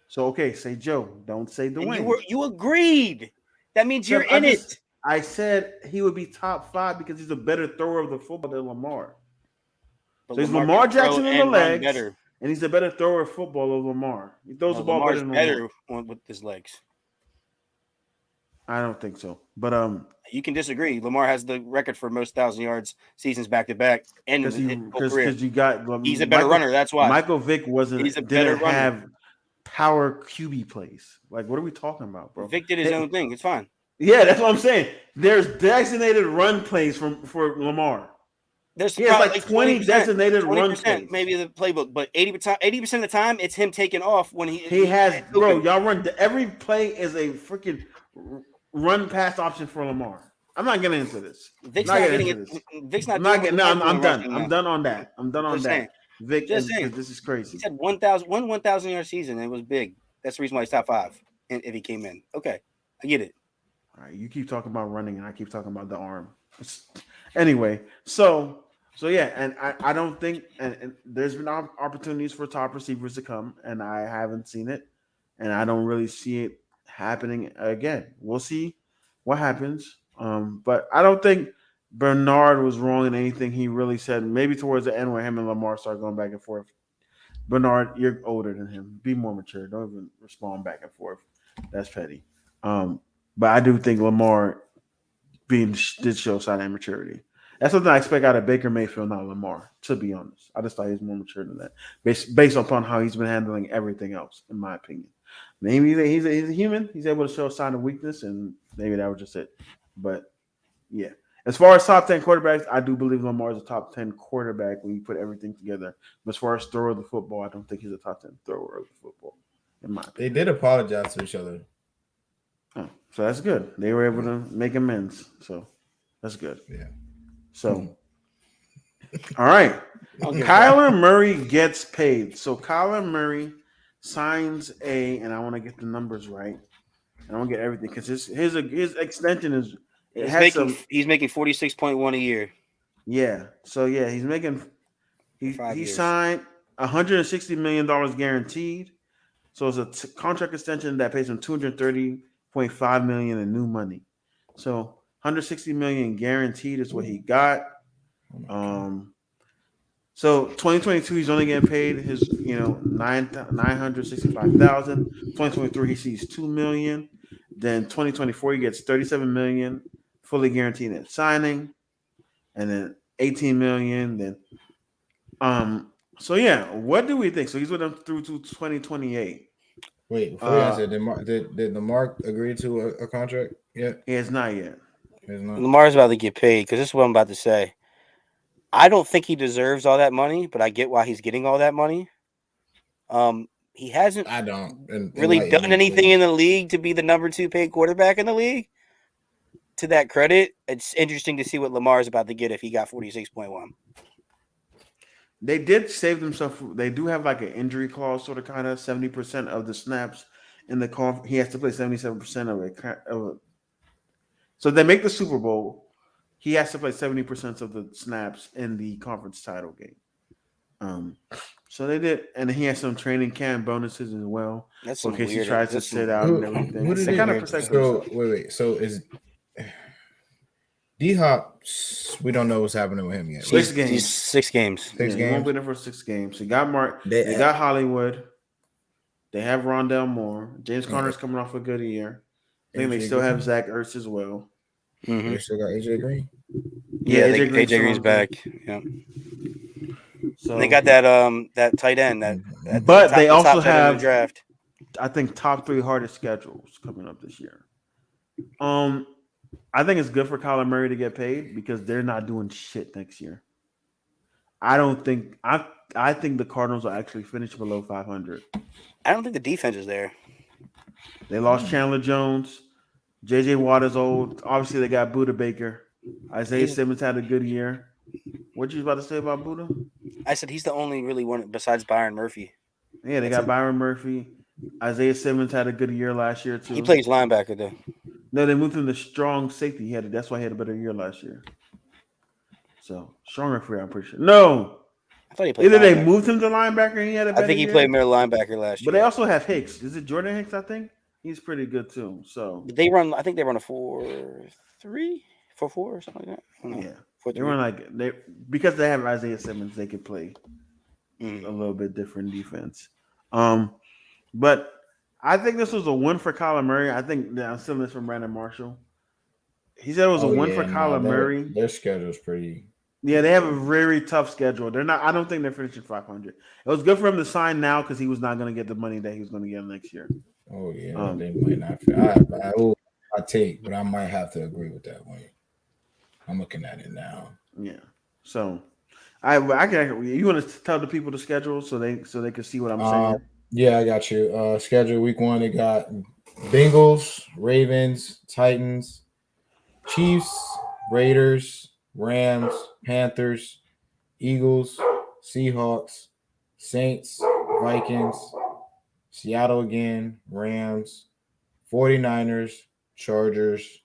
So okay, say Joe. Don't say Dwayne. You agreed. That means you're in it. I said he would be top 5 because he's a better thrower of the football than Lamar. So he's Lamar Jackson in the legs, and he's a better thrower of football than Lamar. He throws the ball better with his legs. I don't think so, but you can disagree. Lamar has the record for most 1,000 yards seasons back to back, and because you got he's a better runner. That's why Michael Vick didn't have power QB plays. Like, what are we talking about, bro? Vick did his own thing. It's fine. Yeah, that's what I'm saying. There's designated run plays for Lamar. There's like 20 designated run plays. Maybe the playbook, but 80% of the time it's him taking off when he has. Bro, y'all run every play is a freaking run pass option for Lamar. I'm not getting into this. Vic's not getting it. Vic's not. I'm done. I'm done on that. Vic, this is crazy. He said 1,000 yard season. It was big. That's the reason why he's top 5. And if he came in, okay, I get it. All right, you keep talking about running, and I keep talking about the arm. Anyway, so yeah, and I don't think, and there's been opportunities for top receivers to come, and I haven't seen it, and I don't really see it happening again. We'll see what happens. But I don't think Bernard was wrong in anything he really said. Maybe towards the end where him and Lamar started going back and forth. Bernard, you're older than him. Be more mature. Don't even respond back and forth. That's petty. But I do think Lamar did show sign of maturity. That's something I expect out of Baker Mayfield, not Lamar. To be honest, I just thought he was more mature than that, based upon how he's been handling everything else, in my opinion. Maybe he's a human. He's able to show a sign of weakness, and maybe that was just it. But yeah, as far as top 10 quarterbacks, I do believe Lamar is a top 10 quarterback when you put everything together. But as far as thrower of the football, I don't think he's a top 10 thrower of the football, in my opinion. They did apologize to each other. Oh, so that's good. They were able to make amends. So that's good. Yeah. So, all right. Kyler Murray gets paid. So Kyler Murray signs and I want to get the numbers right. I want to get everything because his extension is he's making 46.1 a year. Yeah. So yeah, he's making he signed $160 million guaranteed. So it's a contract extension that pays him $230.5 million in new money. So $160 million guaranteed is what he got. So 2022 he's only getting paid his $965,000. 2023 he sees $2 million. Then 2024 he gets $37 million fully guaranteed at signing, and then $18 million. Then so yeah, what do we think? So he's with them through to 2028. Wait, before you answer, did Lamar agree to a contract yet? He has not yet. Lamar's about to get paid because this is what I'm about to say. I don't think he deserves all that money, but I get why he's getting all that money. He hasn't really done anything in the league to be the number 2 paid quarterback in the league. To that credit, it's interesting to see what Lamar is about to get if he got 46.1. They did save themselves. They do have like an injury clause, sort of, kind of 70% of the snaps in the conference. He has to play 77% of it. So they make the Super Bowl. He has to play 70% of the snaps in the conference title game. So they did, and he has some training camp bonuses as well. That's in case he tries to sit out and everything. They kind of protect themselves. Wait. So is D-Hop? We don't know what's happening with him yet. 6 games. He's 6 games. He won't be there for 6 games. He got Mark. They got Hollywood. They have Rondell Moore. James Conner's coming off a good year. I think they still have Zach Ertz as well. Mm-hmm. They still got AJ Green. Yeah, AJ Green's back. Yeah. So they got that tight end but they also have draft. I think top 3 hardest schedules coming up this year. I think it's good for Kyler Murray to get paid because they're not doing shit next year. I think the Cardinals will actually finish below 500. I don't think the defense is there. They lost Chandler Jones. J.J. Watt is old. Obviously, they got Buda Baker. Isaiah Simmons had a good year. What you about to say about Buda? I said he's the only really one besides Byron Murphy. Yeah, they got Byron Murphy. Isaiah Simmons had a good year last year too. He plays linebacker though. No, they moved him to strong safety. That's why he had a better year last year. So stronger free, I'm pretty sure. No, I thought he played. Either they moved him to linebacker and he had a better year. I think he played middle linebacker last year. But they also have Hicks. Is it Jordan Hicks? I think he's pretty good too. So they run. I think they run a 4-3, 4-4 or something like that. Yeah, 4-3. They run because they have Isaiah Simmons. They could play a little bit different defense. But I think this was a win for Kyler Murray. I think I'm stealing this from Brandon Marshall. He said it was a win for Kyler Murray. Their schedule is pretty. Yeah, they have a very tough schedule. They're not. I don't think they're finishing 500. It was good for him to sign now because he was not going to get the money that he was going to get next year. Oh yeah, they might not. I take, but I might have to agree with that one. I'm looking at it now. Yeah. So, I can. You want to tell the people the schedule so they can see what I'm saying? Yeah, I got you. Schedule week 1, they got Bengals, Ravens, Titans, Chiefs, Raiders, Rams, Panthers, Eagles, Seahawks, Saints, Vikings, Seattle again, Rams, 49ers, Chargers,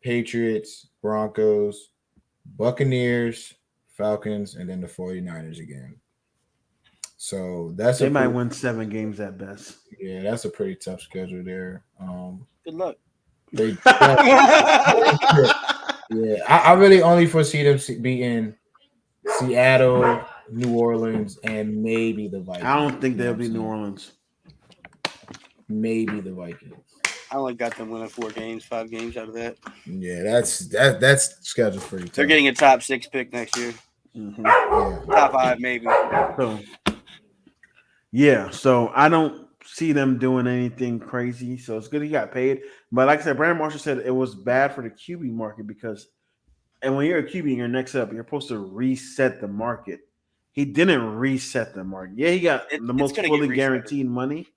Patriots, Broncos, Buccaneers, Falcons, and then the 49ers again. So they might win 7 games at best. Yeah, that's a pretty tough schedule there. Good luck. They yeah, I really only foresee them beating Seattle, New Orleans, and maybe the Vikings. I don't think You know they'll what be I'm New saying? Orleans. Maybe the Vikings. I only got them winning 5 games out of that. Yeah, that's scheduled pretty tough. They're getting a top 6 pick next year. Mm-hmm. Yeah. Top 5 maybe. So yeah, so I don't see them doing anything crazy. So it's good he got paid. But like I said, Brandon Marshall said it was bad for the QB market because, and when you're a QB and you're next up, you're supposed to reset the market. He didn't reset the market. Yeah, he got the most fully guaranteed money.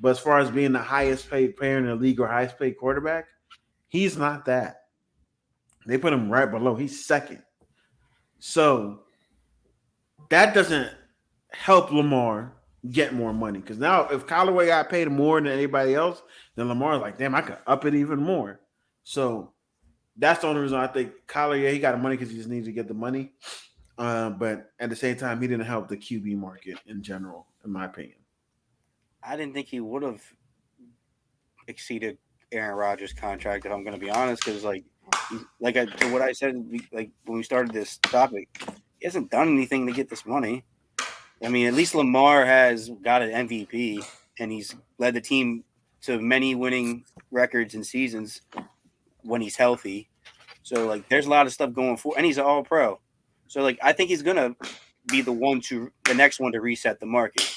But as far as being the highest paid player in the league or highest paid quarterback, he's not that. They put him right below. He's second. So that doesn't help Lamar get more money. Because now if Callaway got paid more than anybody else, then Lamar's like, damn, I could up it even more. So that's the only reason I think Kyler, yeah, he got the money because he just needed to get the money. But at the same time, he didn't help the QB market in general, in my opinion. I didn't think he would have exceeded Aaron Rodgers' contract, if I'm going to be honest, because what I said, like when we started this topic, he hasn't done anything to get this money. I mean, at least Lamar has got an MVP, and he's led the team to many winning records and seasons when he's healthy. So, like, there's a lot of stuff going for, and he's an all-pro. So, like, I think he's going to be the next one to reset the market.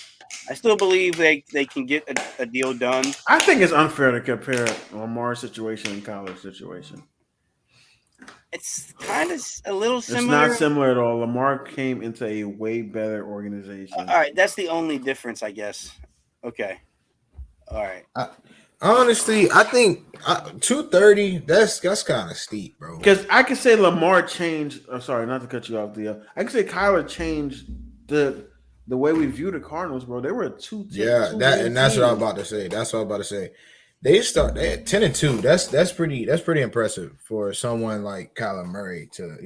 I still believe they can get a deal done. I think it's unfair to compare Lamar's situation and Kyler's situation. It's kind of a little similar. It's not similar at all. Lamar came into a way better organization. All right, that's the only difference, I guess. Okay. All right. Honestly, I think 230. That's kind of steep, bro. Because I could say Lamar changed. I'm sorry, not to cut you off, Theo. I could say Kyler changed the way we view the Cardinals, bro. They were a 2-10. Yeah, that's what I was about to say. That's what I was about to say. They at 10-2. That's pretty impressive for someone like Kyler Murray to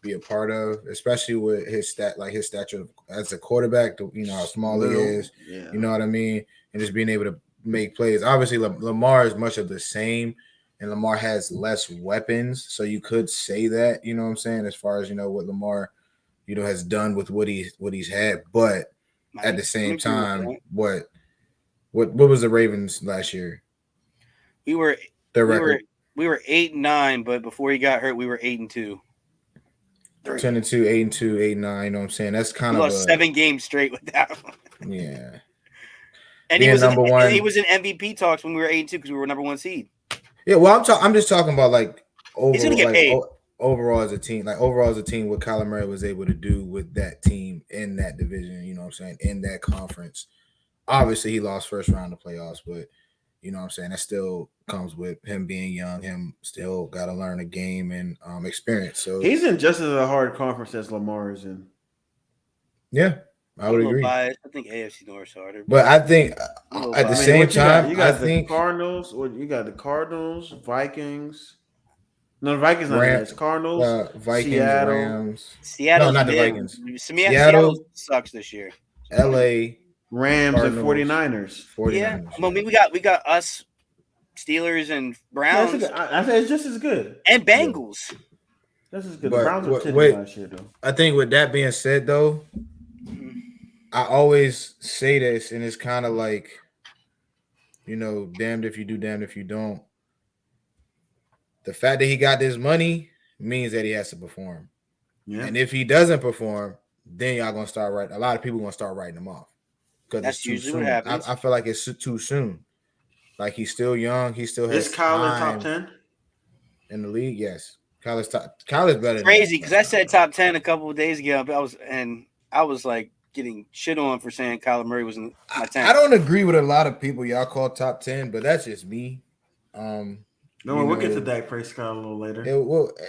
be a part of, especially with his stature as a quarterback. How small he is. Yeah. You know what I mean, and just being able to make plays. Obviously, Lamar is much of the same, and Lamar has less weapons, so you could say that. You know what I'm saying, as far as what Lamar has done with what he's had, but at the same time, what was the Ravens last year? We were their record. We were 8-9, but before he got hurt, we were 8-2. 10-2, 8-2, 8-9. You know what I'm saying? That's kind of lost 7 games straight with that one. Yeah. And he was number one. He was in MVP talks when we were 8-2 because we were number 1 seed. Yeah, well, I'm just talking about overall, he's gonna get paid. Overall as a team, what Kyler Murray was able to do with that team in that division, you know what I'm saying, in that conference. Obviously, he lost first round of playoffs, but you know what I'm saying, that still comes with him being young. Him still got to learn a game and experience. So he's in just as a hard conference as Lamar is in. Yeah, I would agree. Biased. I think AFC North is harder. But I think at the same time, you got the Cardinals. Or you got the Cardinals, Vikings. No, the Vikings not Rams, Cardinals, Vikings, Seattle. Rams. Seattle, no, not the Vikings. Seattle sucks this year. LA, Rams, Cardinals, and 49ers. Yeah, well, we got us, Steelers and Browns. I say it's just as good. And Bengals. Yeah. That's as good. The Browns were 10 last year, though. I think with that being said, though, I always say this, and it's kind of like, damned if you do, damned if you don't. The fact that he got this money means that he has to perform. Yeah. And if he doesn't perform, then y'all gonna start writing. A lot of people gonna start writing him off because that's usually what happens. I feel like it's too soon. Like he's still young. He still has. Is Kyler top 10 in the league? Yes, Kyler's better. Crazy because I said top 10 a couple of days ago. I was like getting shit on for saying Kyler Murray was in my 10. I don't agree with a lot of people y'all call top 10, but that's just me. No, we'll get to Dak Prescott a little later.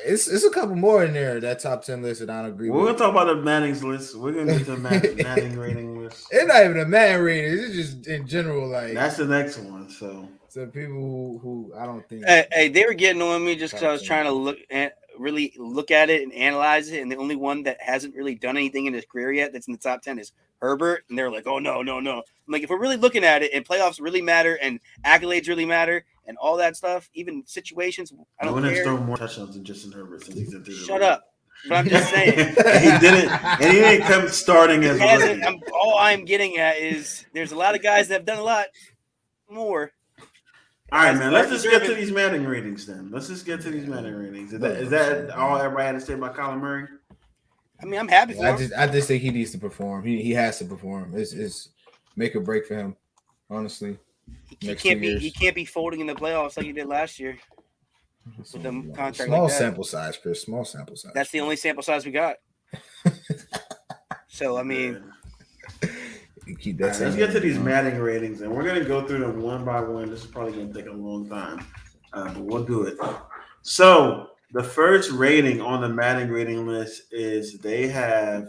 It's a couple more in there, that top 10 list that I don't agree with. We're going to talk about the Manning's list. We're going to get to the Manning rating list. It's not even a Manning rating. It's just in general. That's the next one. So people who I don't think. Hey, they were getting on me just because I was trying to really look at it and analyze it. And the only one that hasn't really done anything in his career yet that's in the top 10 is Herbert. And they're like, oh, no. I'm like, if we're really looking at it and playoffs really matter and accolades really matter, and all that stuff, even situations. I don't Going to care. throw more touchdowns than Justin Herbert since he's entered the Shut league. up. But I'm just saying. And he didn't come starting as a rookie. All I'm getting at is there's a lot of guys that have done a lot more. All right, man. Let's just get to these Madden ratings then. Is that all everybody had to say about Kyler Murray? I mean, I'm happy for him. I just think he needs to perform. He has to perform. It's make or break for him, honestly. He can't be folding in the playoffs like he did last year. With the contract small sample size, Chris. Small sample size. That's the only sample size we got. So I mean, keep that. Let's get to these Madden ratings, and we're gonna go through them one by one. This is probably gonna take a long time, but we'll do it. So the first rating on the Madden rating list is they have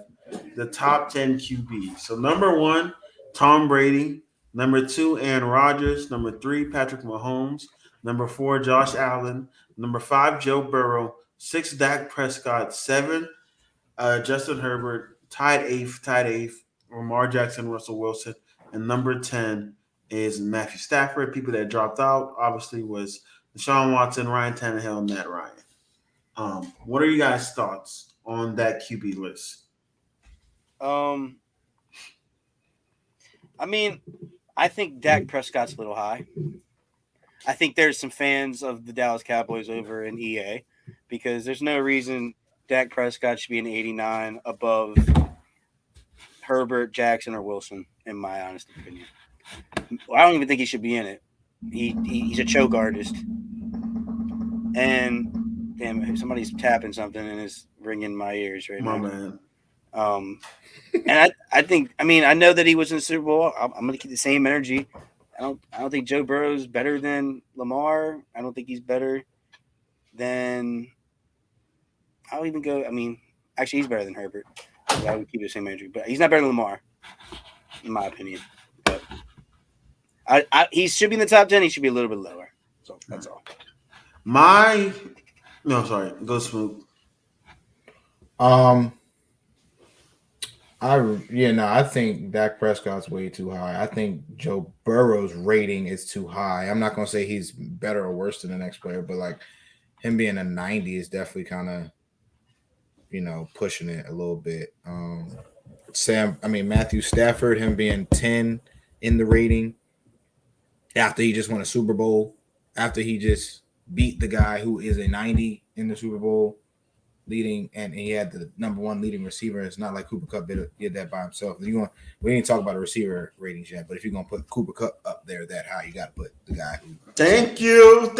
the top 10 QBs. So number 1, Tom Brady. Number 2, Aaron Rodgers. Number 3, Patrick Mahomes. Number 4, Josh Allen. Number 5, Joe Burrow. 6, Dak Prescott. 7, Justin Herbert. Tied eighth. Lamar Jackson, Russell Wilson. And number 10 is Matthew Stafford. People that dropped out, obviously, was Deshaun Watson, Ryan Tannehill, and Matt Ryan. What are you guys' thoughts on that QB list? I mean, I think Dak Prescott's a little high. I think there's some fans of the Dallas Cowboys over in EA because there's no reason Dak Prescott should be an 89 above Herbert, Jackson, or Wilson, in my honest opinion. I don't even think he should be in it. He's a choke artist. And damn, somebody's tapping something and it's ringing my ears right now. My man. And I think, I mean, I know that he was in the Super Bowl. I'm going to keep the same energy. I don't think Joe Burrow's better than Lamar. I don't think he's better than. I'll even go. I mean, actually, he's better than Herbert. So I would keep the same energy, but he's not better than Lamar, in my opinion. But he should be in the top 10. He should be a little bit lower. So that's all. Go Smooth. I think Dak Prescott's way too high. I think Joe Burrow's rating is too high. I'm not gonna say he's better or worse than the next player, but like him being a 90 is definitely kind of, pushing it a little bit. Matthew Stafford, him being 10 in the rating after he just won a Super Bowl, after he just beat the guy who is a 90 in the Super Bowl. Leading, and he had the number 1 leading receiver. It's not like Cooper Kupp did that by himself. We didn't talk about the receiver ratings yet, but if you're gonna put Cooper Kupp up there that high, you got to put the guy who. Thank you.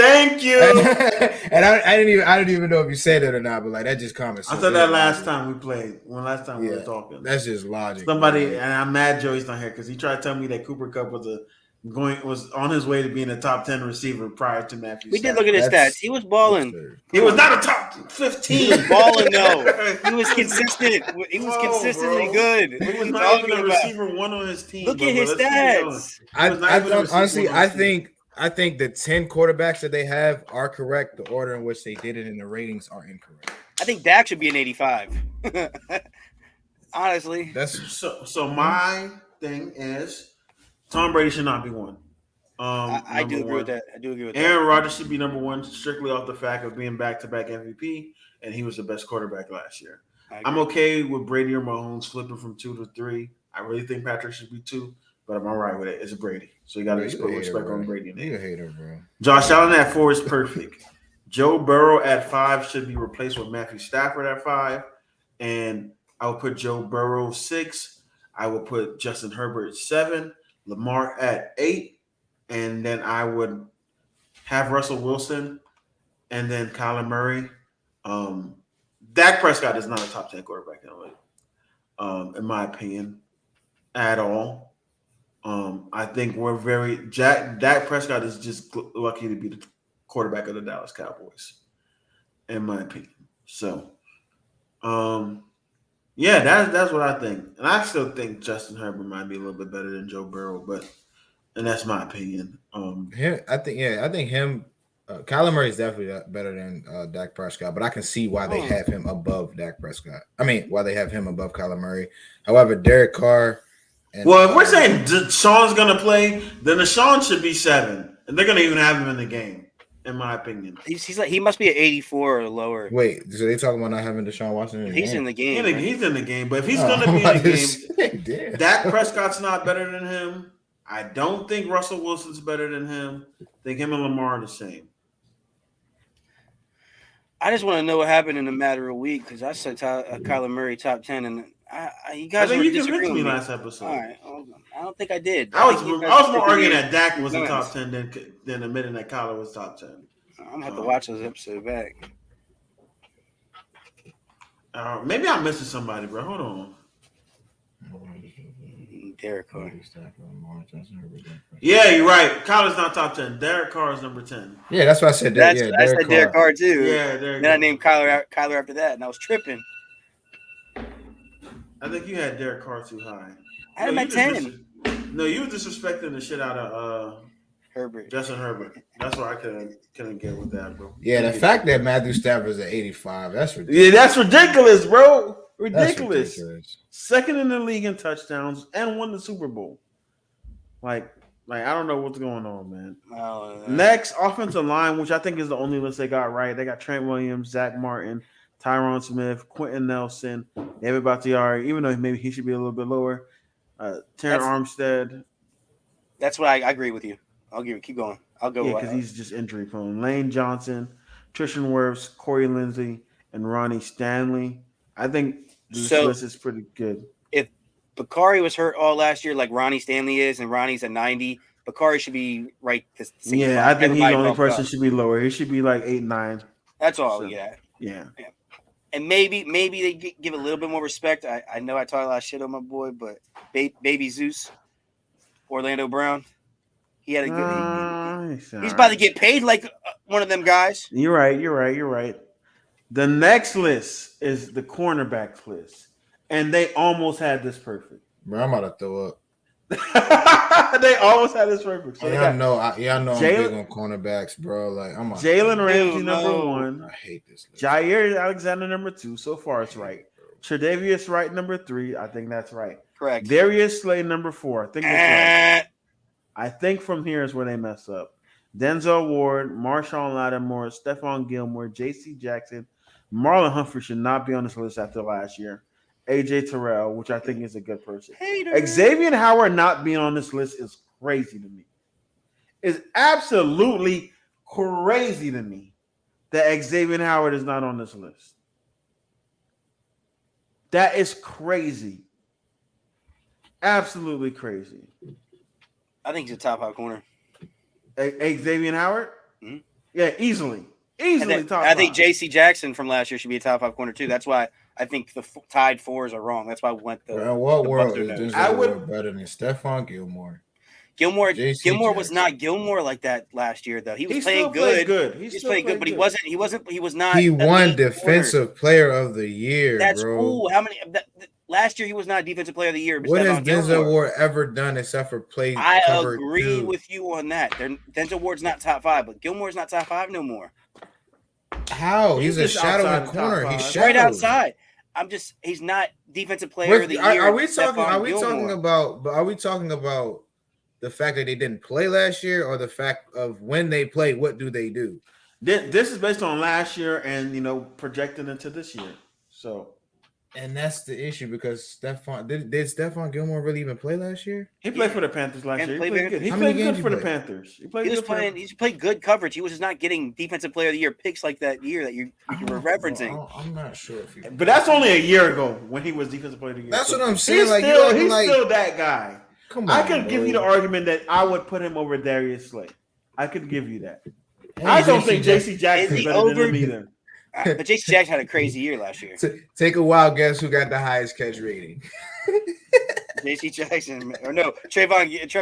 And I didn't even know if you said it or not, but like that just comments. I said that last time we played. We were talking. That's just logic. Somebody, and I'm mad Joey's not here because he tried to tell me that Cooper Kupp was on his way to being a top 10 receiver prior to Matthew. We did look at his stats. He was balling. He was not a top 15. He was balling though. He was consistent. He was consistently good. He was not even a receiver 1 on his team. Look at his stats. I think the 10 quarterbacks that they have are correct. The order in which they did it in the ratings are incorrect. I think Dak should be an 85. Honestly, that's so. My thing is, Tom Brady should not be 1. I do agree with that. Aaron Rodgers should be number 1 strictly off the fact of being back-to-back MVP, and he was the best quarterback last year. I'm okay with Brady or Mahomes flipping from 2 to 3. I really think Patrick should be 2, but I'm all right with it. It's Brady, so you got to respect on Brady. You're a hater, bro. Josh Allen at 4 is perfect. Joe Burrow at 5 should be replaced with Matthew Stafford at 5, and I would put Joe Burrow 6. I would put Justin Herbert 7. Lamar at 8, and then I would have Russell Wilson, and then Kyler Murray. Dak Prescott is not a top 10 quarterback in the league, in my opinion, at all. I think Dak Prescott is just lucky to be the quarterback of the Dallas Cowboys, in my opinion. So, that's what I think. And I still think Justin Herbert might be a little bit better than Joe Burrow, and that's my opinion. I think him, Kyler Murray is definitely better than Dak Prescott, but I can see why they have him above Dak Prescott. Why they have him above Kyler Murray. However, Derek Carr. If we're saying Sean's going to play, then Deshaun should be 7. And they're gonna even have him in the game, in my opinion. He's like he must be an 84 or lower. Wait, so they talking about not having Deshaun Watson in the He's game? in the game. He's in the game, but if he's Oh, gonna be in the game, damn. Dak Prescott's not better than him. I don't think Russell Wilson's better than him. I think him and Lamar are the same. I just want to know what happened in a matter of a week because I said Kyler Murray top 10, and you guys were you disagreeing convinced me with me last episode. All right, I don't think I did. I was more arguing that Dak was the top 10 than admitting that Kyler was top 10. I'm gonna have to watch those episodes back. Maybe I'm missing somebody, bro. Hold on. Derek Carr. Yeah, you're right. Kyler's not top 10. Derek Carr is number 10. Yeah, that's what I said. I said Derek Carr too. Yeah, Derek. Then I named Kyler after that, and I was tripping. I think you had Derek Carr too high. I had him at 10. No, you were disrespecting the shit out of Herbert. Justin Herbert. That's why I couldn't get with that, bro. Yeah, the fact that Matthew Stafford's at 85, that's ridiculous. Yeah, that's ridiculous, bro. Ridiculous. Ridiculous. Second in the league in touchdowns and won the Super Bowl. Like I don't know what's going on, man. Next, offensive line, which I think is the only list they got right. They got Trent Williams, Zach Martin, Tyron Smith, Quentin Nelson, David Bakhtiari, even though maybe he should be a little bit lower. Terran Armstead. That's what I agree with you. Keep going. I'll go. Yeah, because he's just injury prone. Lane Johnson, Tristan Wirfs, Corey Lindsey, and Ronnie Stanley. I think this list is pretty good. If Bakari was hurt all last year, like Ronnie Stanley is, and Ronnie's at 90, Bakari should be right. Yeah, I think he's the only person should be lower. He should be like 8, 9. That's all. So, yeah. And maybe they give a little bit more respect. I know I talk a lot of shit on my boy, but Baby Zeus, Orlando Brown, he had a good. He's about to get paid like one of them guys. You're right. The next list is the cornerbacks list, and they almost had this perfect. Bro, I'm about to throw up. They almost had this perfect. So I know I'm big on cornerbacks, bro. Like I'm Jalen Ramsey number 1. I hate this list. Jair Alexander number 2. So far, it's right. Tre'Davious Wright number 3. I think that's right. Correct. Darius Slay number 4. I think that's right. I think from here is where they mess up. Denzel Ward, Marshawn Lattimore, Stephon Gilmore, J.C. Jackson, Marlon Humphrey should not be on this list after last year. AJ Terrell, which I think is a good person. Xavier Howard not being on this list is crazy to me. It's absolutely crazy to me that Xavier Howard is not on this list. That is crazy. Absolutely crazy. I think he's a top 5 corner. Xavier Howard? Mm-hmm. Yeah, easily. Top 5. I think J.C. Jackson from last year should be a top 5 corner too. That's why I think the tied 4s are wrong. That's why we went what world is this better than Stephon Gilmore? Gilmore was not Gilmore like that last year though. He was playing good. He's playing good, but he was not. He won Defensive Player of the Year. That's bro. cool. How many? Last year he was not Defensive Player of the Year. What has Denzel Ward ever done except for play? I agree with you on that. Denzel Ward's not top 5, but Gilmore's not top 5 no more. How? He's a shadow corner. He's right outside. He's not Defensive Player of the Year. Are we talking about the fact that they didn't play last year, or the fact of when they play, what do they do? This is based on last year and projected into this year. So, and that's the issue because Stephon did Stephon Gilmore really even play last year? He played for the Panthers last year. He played good. He How played many good for the Panthers. He played good coverage. He was just not getting Defensive Player of the Year picks like that year that you were referencing. I'm not sure if but that's only a year ago when he was Defensive Player of the Year. That's what I'm saying. He's still that guy. Come on, I could give you the argument that I would put him over Darius Slay. I could give you that. Hey, I don't think J.C. Jackson is better than him either. But J.C. Jackson had a crazy year last year. Take a wild guess who got the highest catch rating. J.C. Jackson, or no, Trayvon Diggs.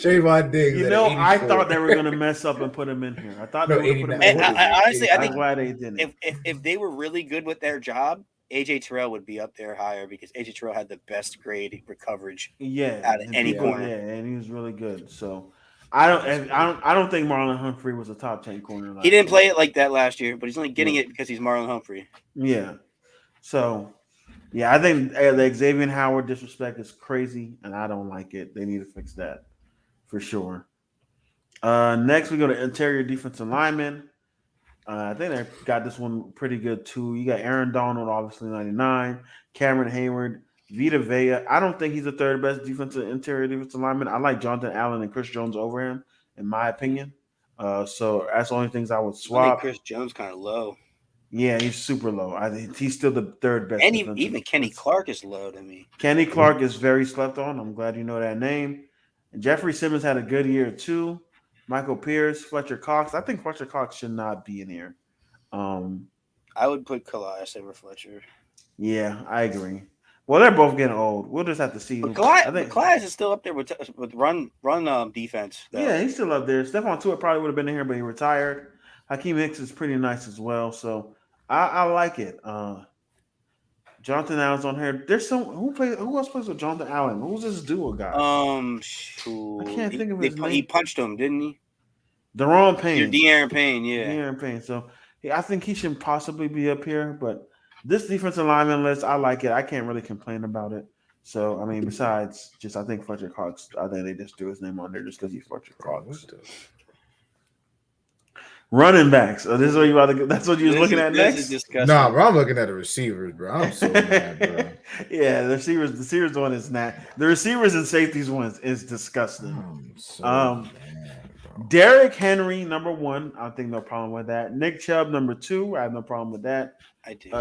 Trayvon Diggs. I thought they were going to mess up and put him in here. I thought they were going to put him in here. Honestly, I think glad they didn't. If they were really good with their job, AJ Terrell would be up there higher because AJ Terrell had the best grade for coverage. Out of any corner. Yeah, and he was really good. So I don't think Marlon Humphrey was a top 10 corner. He didn't play it like that last year, but he's only getting it because he's Marlon Humphrey. Yeah. So yeah, I think the Xavier Howard disrespect is crazy, and I don't like it. They need to fix that for sure. Next, we go to interior defensive lineman. I think they got this one pretty good too. You got Aaron Donald, obviously 99, Cameron Hayward, Vita Vea. I don't think he's the third best interior defensive lineman. I like Jonathan Allen and Chris Jones over him, in my opinion. So that's the only things I would I think swap. Chris Jones kind of low. Yeah, he's super low. I think he's still the third best. And even Kenny Clark is low to me. Kenny Clark is very slept on. I'm glad you know that name. And Jeffrey Simmons had a good year too. Michael Pierce, Fletcher Cox. I think Fletcher Cox should not be in here. I would put Calais over Fletcher. Yeah, I agree. Well, they're both getting old. We'll just have to see. But Calais is still up there with run defense. Though. Yeah, he's still up there. Stephon Tuitt probably would have been in here, but he retired. Hakeem Hicks is pretty nice as well, so I like it. Jonathan Allen's on here. There's some who else plays with Jonathan Allen? Who's this duo guy? I can't think of his name. He punched him, didn't he? De'Aaron Payne. De'Aaron Payne, yeah. De'Aaron Payne. So I think he should possibly be up here, but this defensive lineman list, I like it. I can't really complain about it. So I mean, besides just I think Fletcher Cox, I think they just do his name on there just because he's Fletcher Cox. Running backs. Oh, this is what you about to. That's what you was looking at next. Nah, bro, I'm looking at the receivers, bro. I'm so mad, bro. Yeah, the receivers one is not. The receivers and safeties one is disgusting. Derrick Henry, number 1. I think no problem with that. Nick Chubb, number 2. I have no problem with that. I do.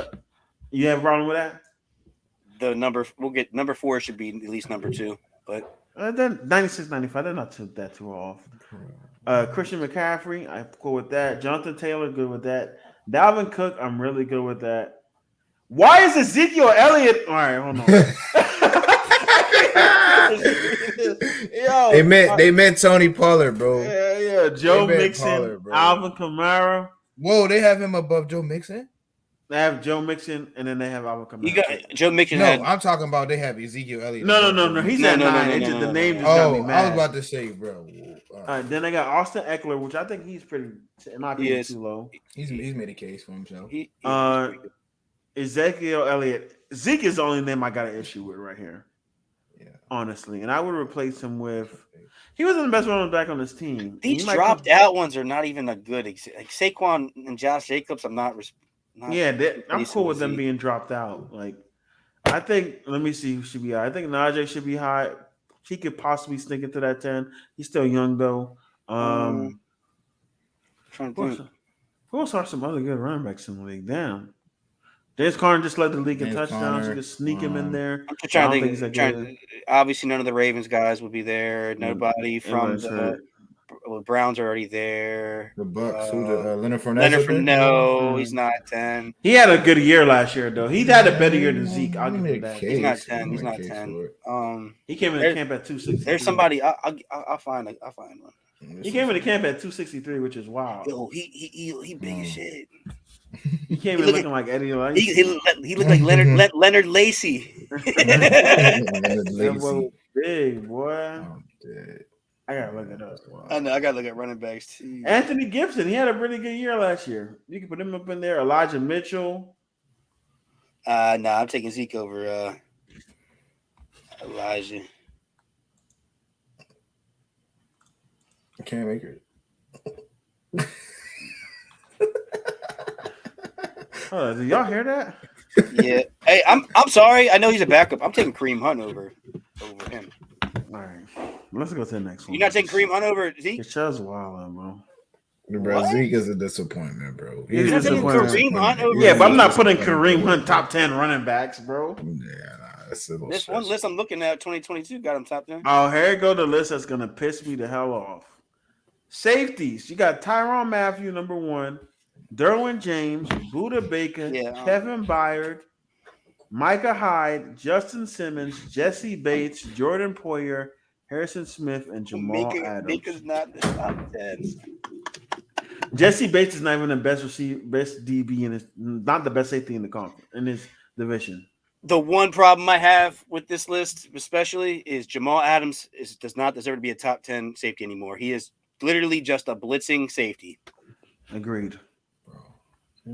You have a problem with that? We'll get number 4 should be at least number 2, but then 96, 95. They're not too off. Christian McCaffrey, I'm cool with that. Jonathan Taylor, good with that. Dalvin Cook, I'm really good with that. Why is Ezekiel Elliott? All right, hold on. Yo, they meant Tony Pollard, bro. Yeah. Joe Mixon, Pollard, Alvin Kamara. Whoa, they have him above Joe Mixon? They have Joe Mixon, and then they have Alvin Kamara. You got Joe Mixon. No, I'm talking about they have Ezekiel Elliott. No. He's at 9. The name just got me mad. I was about to say, bro. All right, then they got Austin Eckler, which I think he's pretty, in my opinion, too low. He's made a case for himself. Ezekiel Elliott. Zeke is the only name I got an issue with right here. Yeah, honestly, and I would replace him with. He wasn't the best running back on this team. These dropped out ones are not even a good. Like Saquon and Josh Jacobs, I'm not. I'm cool with them being dropped out. Like, I think. Let me see who should be high. I think Najee should be high. He could possibly sneak into that 10. He's still young though. Trying to think. Who else are some other good running backs in the league? Damn. James Conner just led the league in touchdowns. So you could sneak him in there. I'm just trying to think. Obviously, none of the Ravens guys would be there. Nobody from the Browns are already there. The Bucks. Leonard Fournette? No, he's not 10. He had a good year last year, though. He had a better year than Zeke. I'll give him that. He's not 10. He's not 10. He came into camp at 263. There's somebody. I'll find one. He came into camp at 263, which is wild. Yo, he big as shit. He came in looking like Eddie Lacy. He looked like Leonard Lacy. That boy was big, boy. I gotta look it up. I know. I gotta look at running backs too. Anthony Gibson, he had a really good year last year. You can put him up in there. Elijah Mitchell. I'm taking Zeke over Elijah. I can't make it. Oh, did y'all hear that? Yeah. Hey, I'm sorry. I know he's a backup. I'm taking Kareem Hunt over him. All right. Let's go to the next one. You're not taking Kareem Hunt over Zeke? It's just wild, bro. Bro, Zeke is a disappointment, bro. He's a disappointment. Kareem Hunt over but I'm not putting Kareem Hunt top 10 running backs, bro. That's a little this one list I'm looking at, 2022, got him top 10. Oh, here you go. The list that's gonna piss me the hell off. Safeties. You got Tyrann Mathieu, number 1. Derwin James, Buda Baker, Kevin Byard, Micah Hyde, Justin Simmons, Jesse Bates, Jordan Poyer, Harrison Smith, and Jamal Adams. Baker's not the top 10. Jesse Bates is not even the best DB in his, not the best safety in the conference in his division. The one problem I have with this list, especially, is Jamal Adams does not deserve to be a top 10 safety anymore. He is literally just a blitzing safety. Agreed.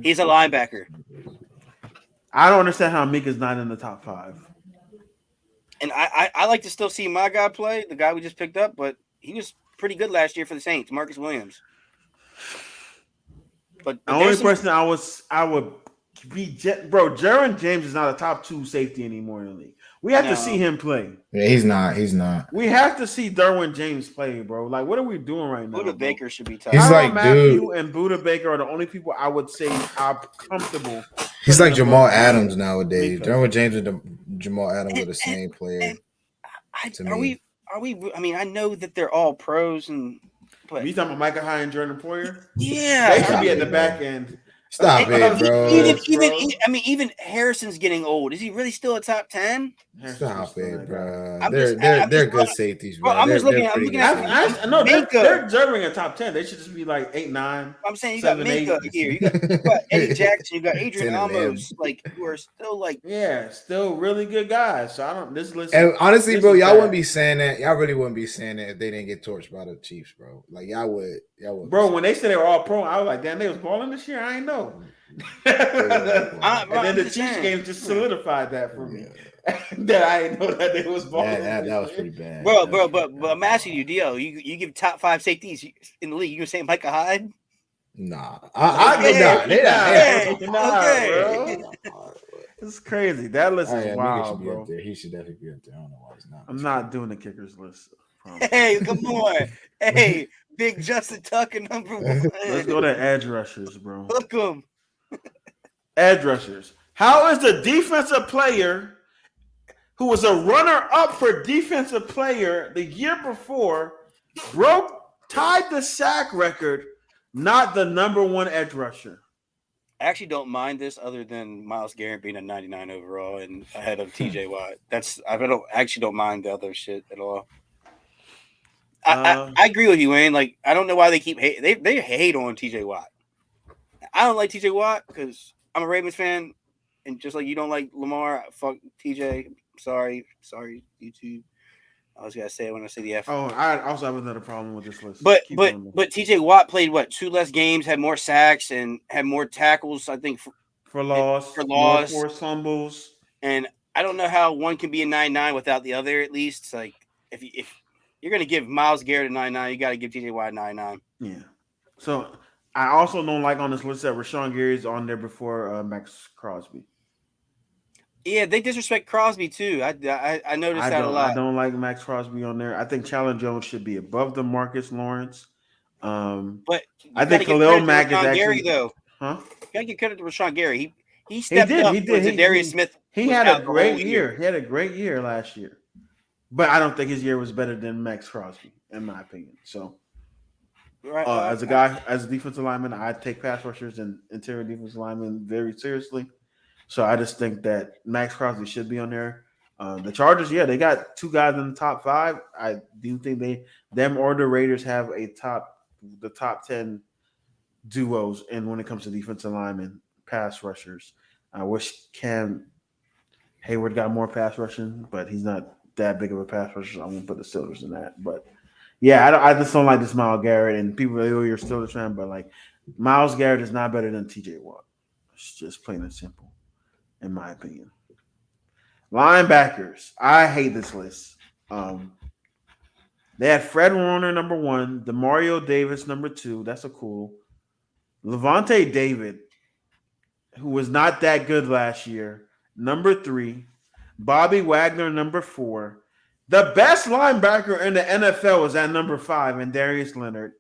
He's a linebacker. I don't understand how Mika's not in the top 5. And I like to still see my guy play, the guy we just picked up, but he was pretty good last year for the Saints. Marcus Williams. But the only person I would be bro. Jaron James is not a top 2 safety anymore in the league. We have to see him play. Yeah, he's not. He's not. We have to see Derwin James play, bro. Like, what are we doing right now? Buda Baker should be top. He's like, Matthew dude, and Buda Baker are the only people I would say are comfortable. He's like Jamal Adams nowadays. Derwin James and Jamal Adams are the same player. Are we? I mean, I know that they're all pros, and but you talking about Micah Hyde and Jordan Poyer? Yeah, they should be at the back end. Stop it, bro. Even Harrison's getting old. Is he really still a top 10? Stop it, bro. They're good safeties, bro. I'm just looking. I'm looking at. No, they're deserving a top 10. They should just be like 8, 9. I'm saying you got Minka here. You got Eddie Jackson. You got Adrian Amos. Like, who are still like still really good guys. So I don't. This list. And honestly, bro, y'all wouldn't be saying that. Y'all really wouldn't be saying that if they didn't get torched by the Chiefs, bro. Like y'all would. Bro, when they said they were all pro, I was like, damn, they was balling this year. I ain't know. And then the Chiefs game just solidified that for me. That I didn't know that they was balling. That was pretty bad, bro. But I'm asking you, Dio. You give top 5 safeties in the league. You gonna say Micah Hyde? Nah, bro. It's crazy. That list is wild, bro. He should definitely be up there. I don't know why he's not. I'm not doing the kickers list. Hey, come on. Hey, big Justin Tucker number 1. Let's go to edge rushers, bro. Hook them. Edge rushers. How is the defensive player who was a runner-up for defensive player the year before tied the sack record, not the number 1 edge rusher? I actually don't mind this other than Myles Garrett being a 99 overall and ahead of TJ Watt. I don't mind the other shit at all. I agree with you, Wayne. Like, I don't know why they keep they hate on TJ Watt. I don't like TJ Watt because I'm a Ravens fan, and just like you don't like Lamar, fuck TJ. Sorry, YouTube. I was gonna say it when I say the F. Oh, I also have another problem with this list. But TJ Watt played 2 less games, had more sacks, and had more tackles. I think for loss, more forced fumbles. And I don't know how one can be a 9-9 without the other. At least, it's like if you're gonna give Myles Garrett a 9-9, you got to give TJ Watt a 9-9. Yeah. So I also don't like on this list that Rashawn Gary's on there before Max Crosby. Yeah, they disrespect Crosby too. I noticed that a lot. I don't like Max Crosby on there. I think Chandler Jones should be above the Marcus Lawrence. But I think Khalil Mack is actually. Gary, though. Huh? You gotta give credit to Rashawn Gary. He stepped up. He did. Darius Smith. He had a great year. He had a great year last year, but I don't think his year was better than Max Crosby, in my opinion. So. As a defensive lineman, I take pass rushers and interior defensive linemen very seriously. So I just think that Max Crosby should be on there. The Chargers, they got 2 guys in the top 5. I do think them or the Raiders have the top 10 duos, and when it comes to defensive linemen, pass rushers. I wish Cam Hayward got more pass rushing, but he's not that big of a pass rusher. So I'm gonna put the Steelers in that, but. Yeah, I just don't like this Myles Garrett, and people are you're still a fan, but like Myles Garrett is not better than TJ Watt. It's just plain and simple, in my opinion. Linebackers, I hate this list. They had Fred Warner number 1, Demario Davis number 2. That's a cool. Levante David, who was not that good last year, number 3. Bobby Wagner number 4. The best linebacker in the NFL is at number 5, and Darius Leonard,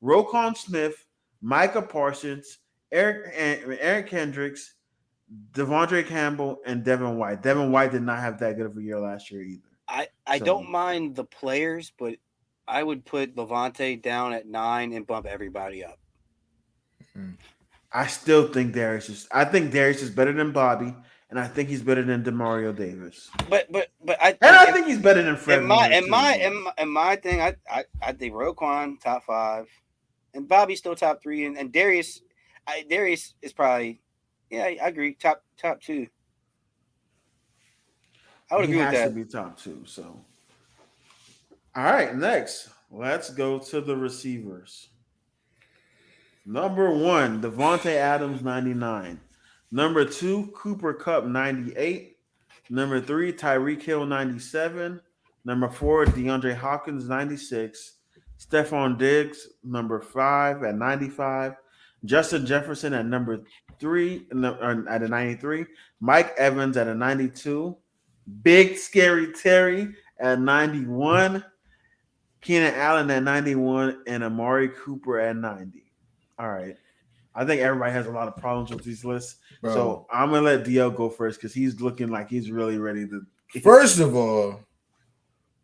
Roquan Smith, Micah Parsons, Eric Kendricks, Devondre Campbell, and Devin White. Devin White did not have that good of a year last year either. I don't mind the players, but I would put Levante down at 9 and bump everybody up. I still think Darius is better than Bobby. And I think he's better than Demario Davis. But I think he's better than Fred. In my thing, I think Roquan top 5, and Bobby's still top 3, and Darius is probably I agree top 2. I would agree with that. He has to be top 2. So, all right, next let's go to the receivers. Number 1, Devontae Adams 99. Number 2, Cooper Kupp, 98. Number 3, Tyreek Hill, 97. Number 4, DeAndre Hopkins, 96. Stephon Diggs, number 5 at 95. Justin Jefferson at number 3 at a 93. Mike Evans at a 92. Big Scary Terry at 91. Keenan Allen at 91. And Amari Cooper at 90. All right. I think everybody has a lot of problems with these lists. Bro. So I'm going to let DL go first because he's looking like he's really ready to. First of all,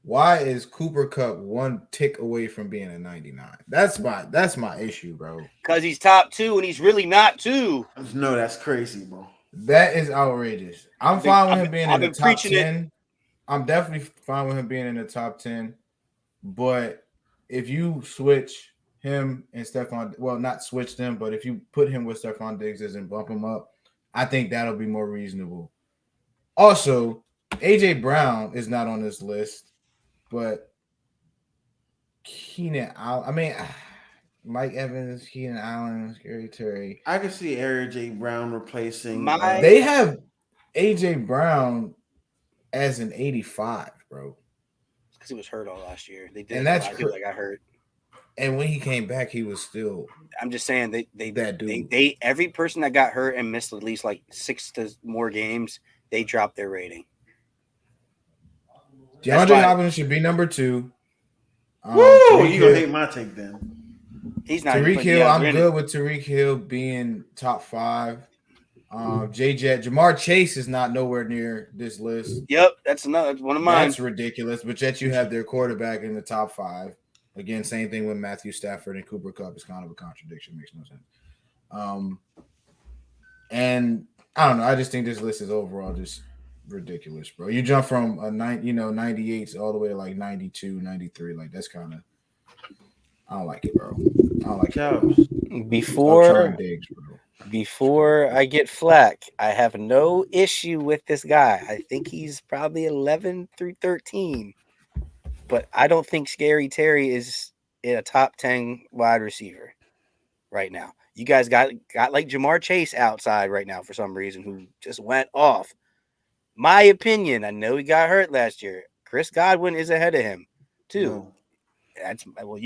why is Cooper Kupp one tick away from being a 99? That's my issue, bro. Because he's top 2 and he's really not 2. No, that's crazy, bro. That is outrageous. I'm fine with him being in the top 10. I'm definitely fine with him being in the top 10. But if you switch him and Stephon, well, not switch them, but if you put him with Stephon Diggs and bump him up, I think that'll be more reasonable. Also, AJ Brown is not on this list, but Keenan Allen, I mean, Mike Evans, Keenan Allen, Scary Terry. I can see AJ Brown replacing. They have AJ Brown as an 85, bro. Because he was hurt all last year. They did. And that's like I heard. And when he came back, he was still. I'm just saying that dude. They every person that got hurt and missed at least like 6 to more games, they dropped their rating. DeAndre Hopkins should be number 2. Woo! You gonna hate my take then? He's not. Tariq Hill. I'm good with Tariq Hill being top 5. Jamar Chase is not nowhere near this list. Yep, that's one of mine. That's ridiculous. But yet you have their quarterback in the top 5. Again, same thing with Matthew Stafford and Cooper Kupp. It's kind of a contradiction. Makes no sense. And I don't know. I just think this list is overall just ridiculous, bro. You jump from 98 all the way to like 92, 93. Like that's kind of. I don't like it, bro. I don't like it. Before I get flack, I have no issue with this guy. I think he's probably 11 through 13. But I don't think Scary Terry is in a top 10 wide receiver right now. You guys got like Jamar Chase outside right now for some reason who just went off. My opinion, I know he got hurt last year. Chris Godwin is ahead of him, too. No.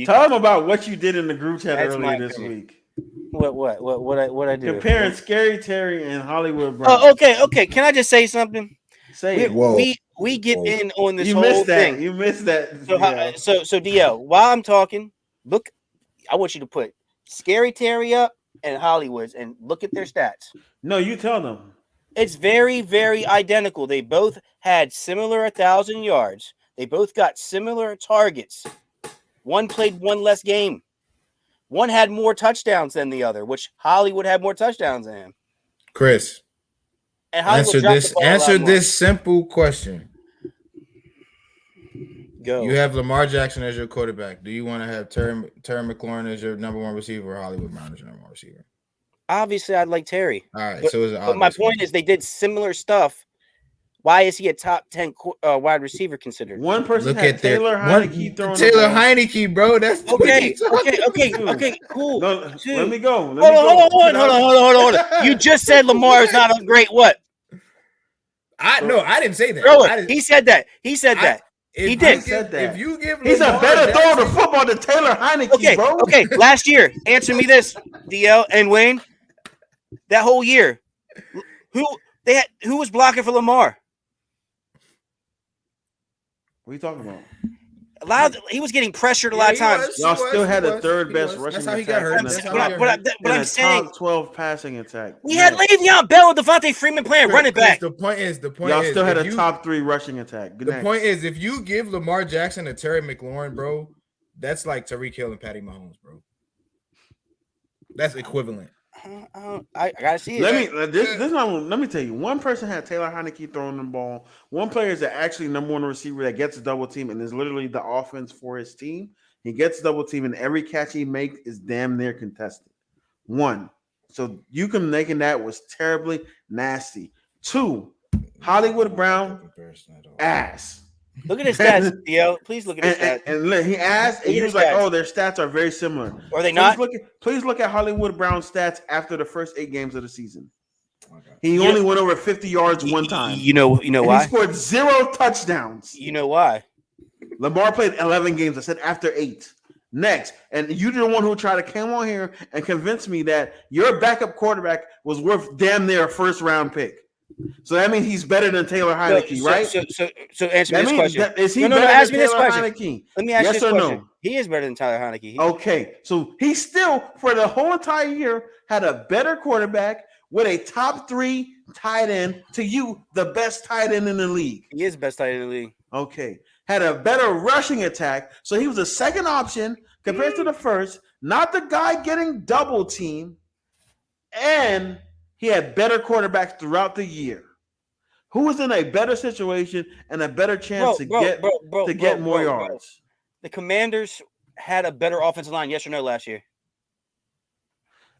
Tell him about what you did in the group chat earlier this week. What I do? Comparing Scary Terry and Hollywood Brown. Oh, okay. Can I just say something? Say it. We get in on this you whole missed thing. That. You missed that. So DL, while I'm talking, look, I want you to put Scary Terry up and Hollywood's and look at their stats. No, you tell them. It's very, very identical. They both had similar 1,000 yards. They both got similar targets. One played one less game. One had more touchdowns than the other, which Hollywood had more touchdowns than him. Chris, and answer this simple question. Go. You have Lamar Jackson as your quarterback. Do you want to have Terry McLaurin as your number 1 receiver or Hollywood Brown as your number 1 receiver? Obviously, I'd like Terry. All right, but my point is they did similar stuff. Why is he a top 10 wide receiver considered? One person had Taylor Heineke throwing Taylor Heineke, bro. That's okay, cool. No, let me go. Hold on. You just said Lamar is not a great what? I didn't say that. He said that. He said that. He did. If you give he's a better thrower of football than Taylor Heineke, bro. Okay. Last year, answer me this, DL and Wayne. That whole year, who was blocking for Lamar? What are you talking about? He was getting pressured a lot of times. Y'all still had the third best rushing attack. That's how he got hurt. But I'm saying top 12 passing attack. We had Le'Veon Bell and Devontae Freeman playing running back. The point is, y'all still had a top 3 rushing attack. The point is, if you give Lamar Jackson and Terry McLaurin, bro, that's like Tyreek Hill and Patty Mahomes, bro. That's equivalent. I gotta see it. Let me tell you. One person had Taylor Heineke throwing the ball. One player is actually number 1 receiver that gets a double team and is literally the offense for his team. He gets double team and every catch he makes is damn near contested. 1. So you can making that was terribly nasty. 2. Hollywood Brown ass. Look at his stats, DL. Please look at his stats. And he asked, and he was like, "Oh, their stats are very similar. Are they not? Please look at Hollywood Brown's stats after the first 8 games of the season. He only went over 50 yards one time. You know why? He scored 0 touchdowns. You know why? Lamar played 11 games. I said after 8. Next, and you're the one who tried to come on here and convince me that your backup quarterback was worth damn near a first round pick. So that means he's better than Taylor Heineke, right? So answer me this question. Is he no, better ask than me this Taylor question. Heineke? Let me ask yes you this or question. No? He is better than Tyler Heineke. Okay, so he still, for the whole entire year, had a better quarterback with a top 3 tight end. To you, the best tight end in the league. He is the best tight end in the league. Okay, had a better rushing attack, so he was a second option compared to the first. Not the guy getting double teamed, and he had better quarterbacks throughout the year. Who was in a better situation and a better chance to get more yards? The Commanders had a better offensive line, yes or no, last year?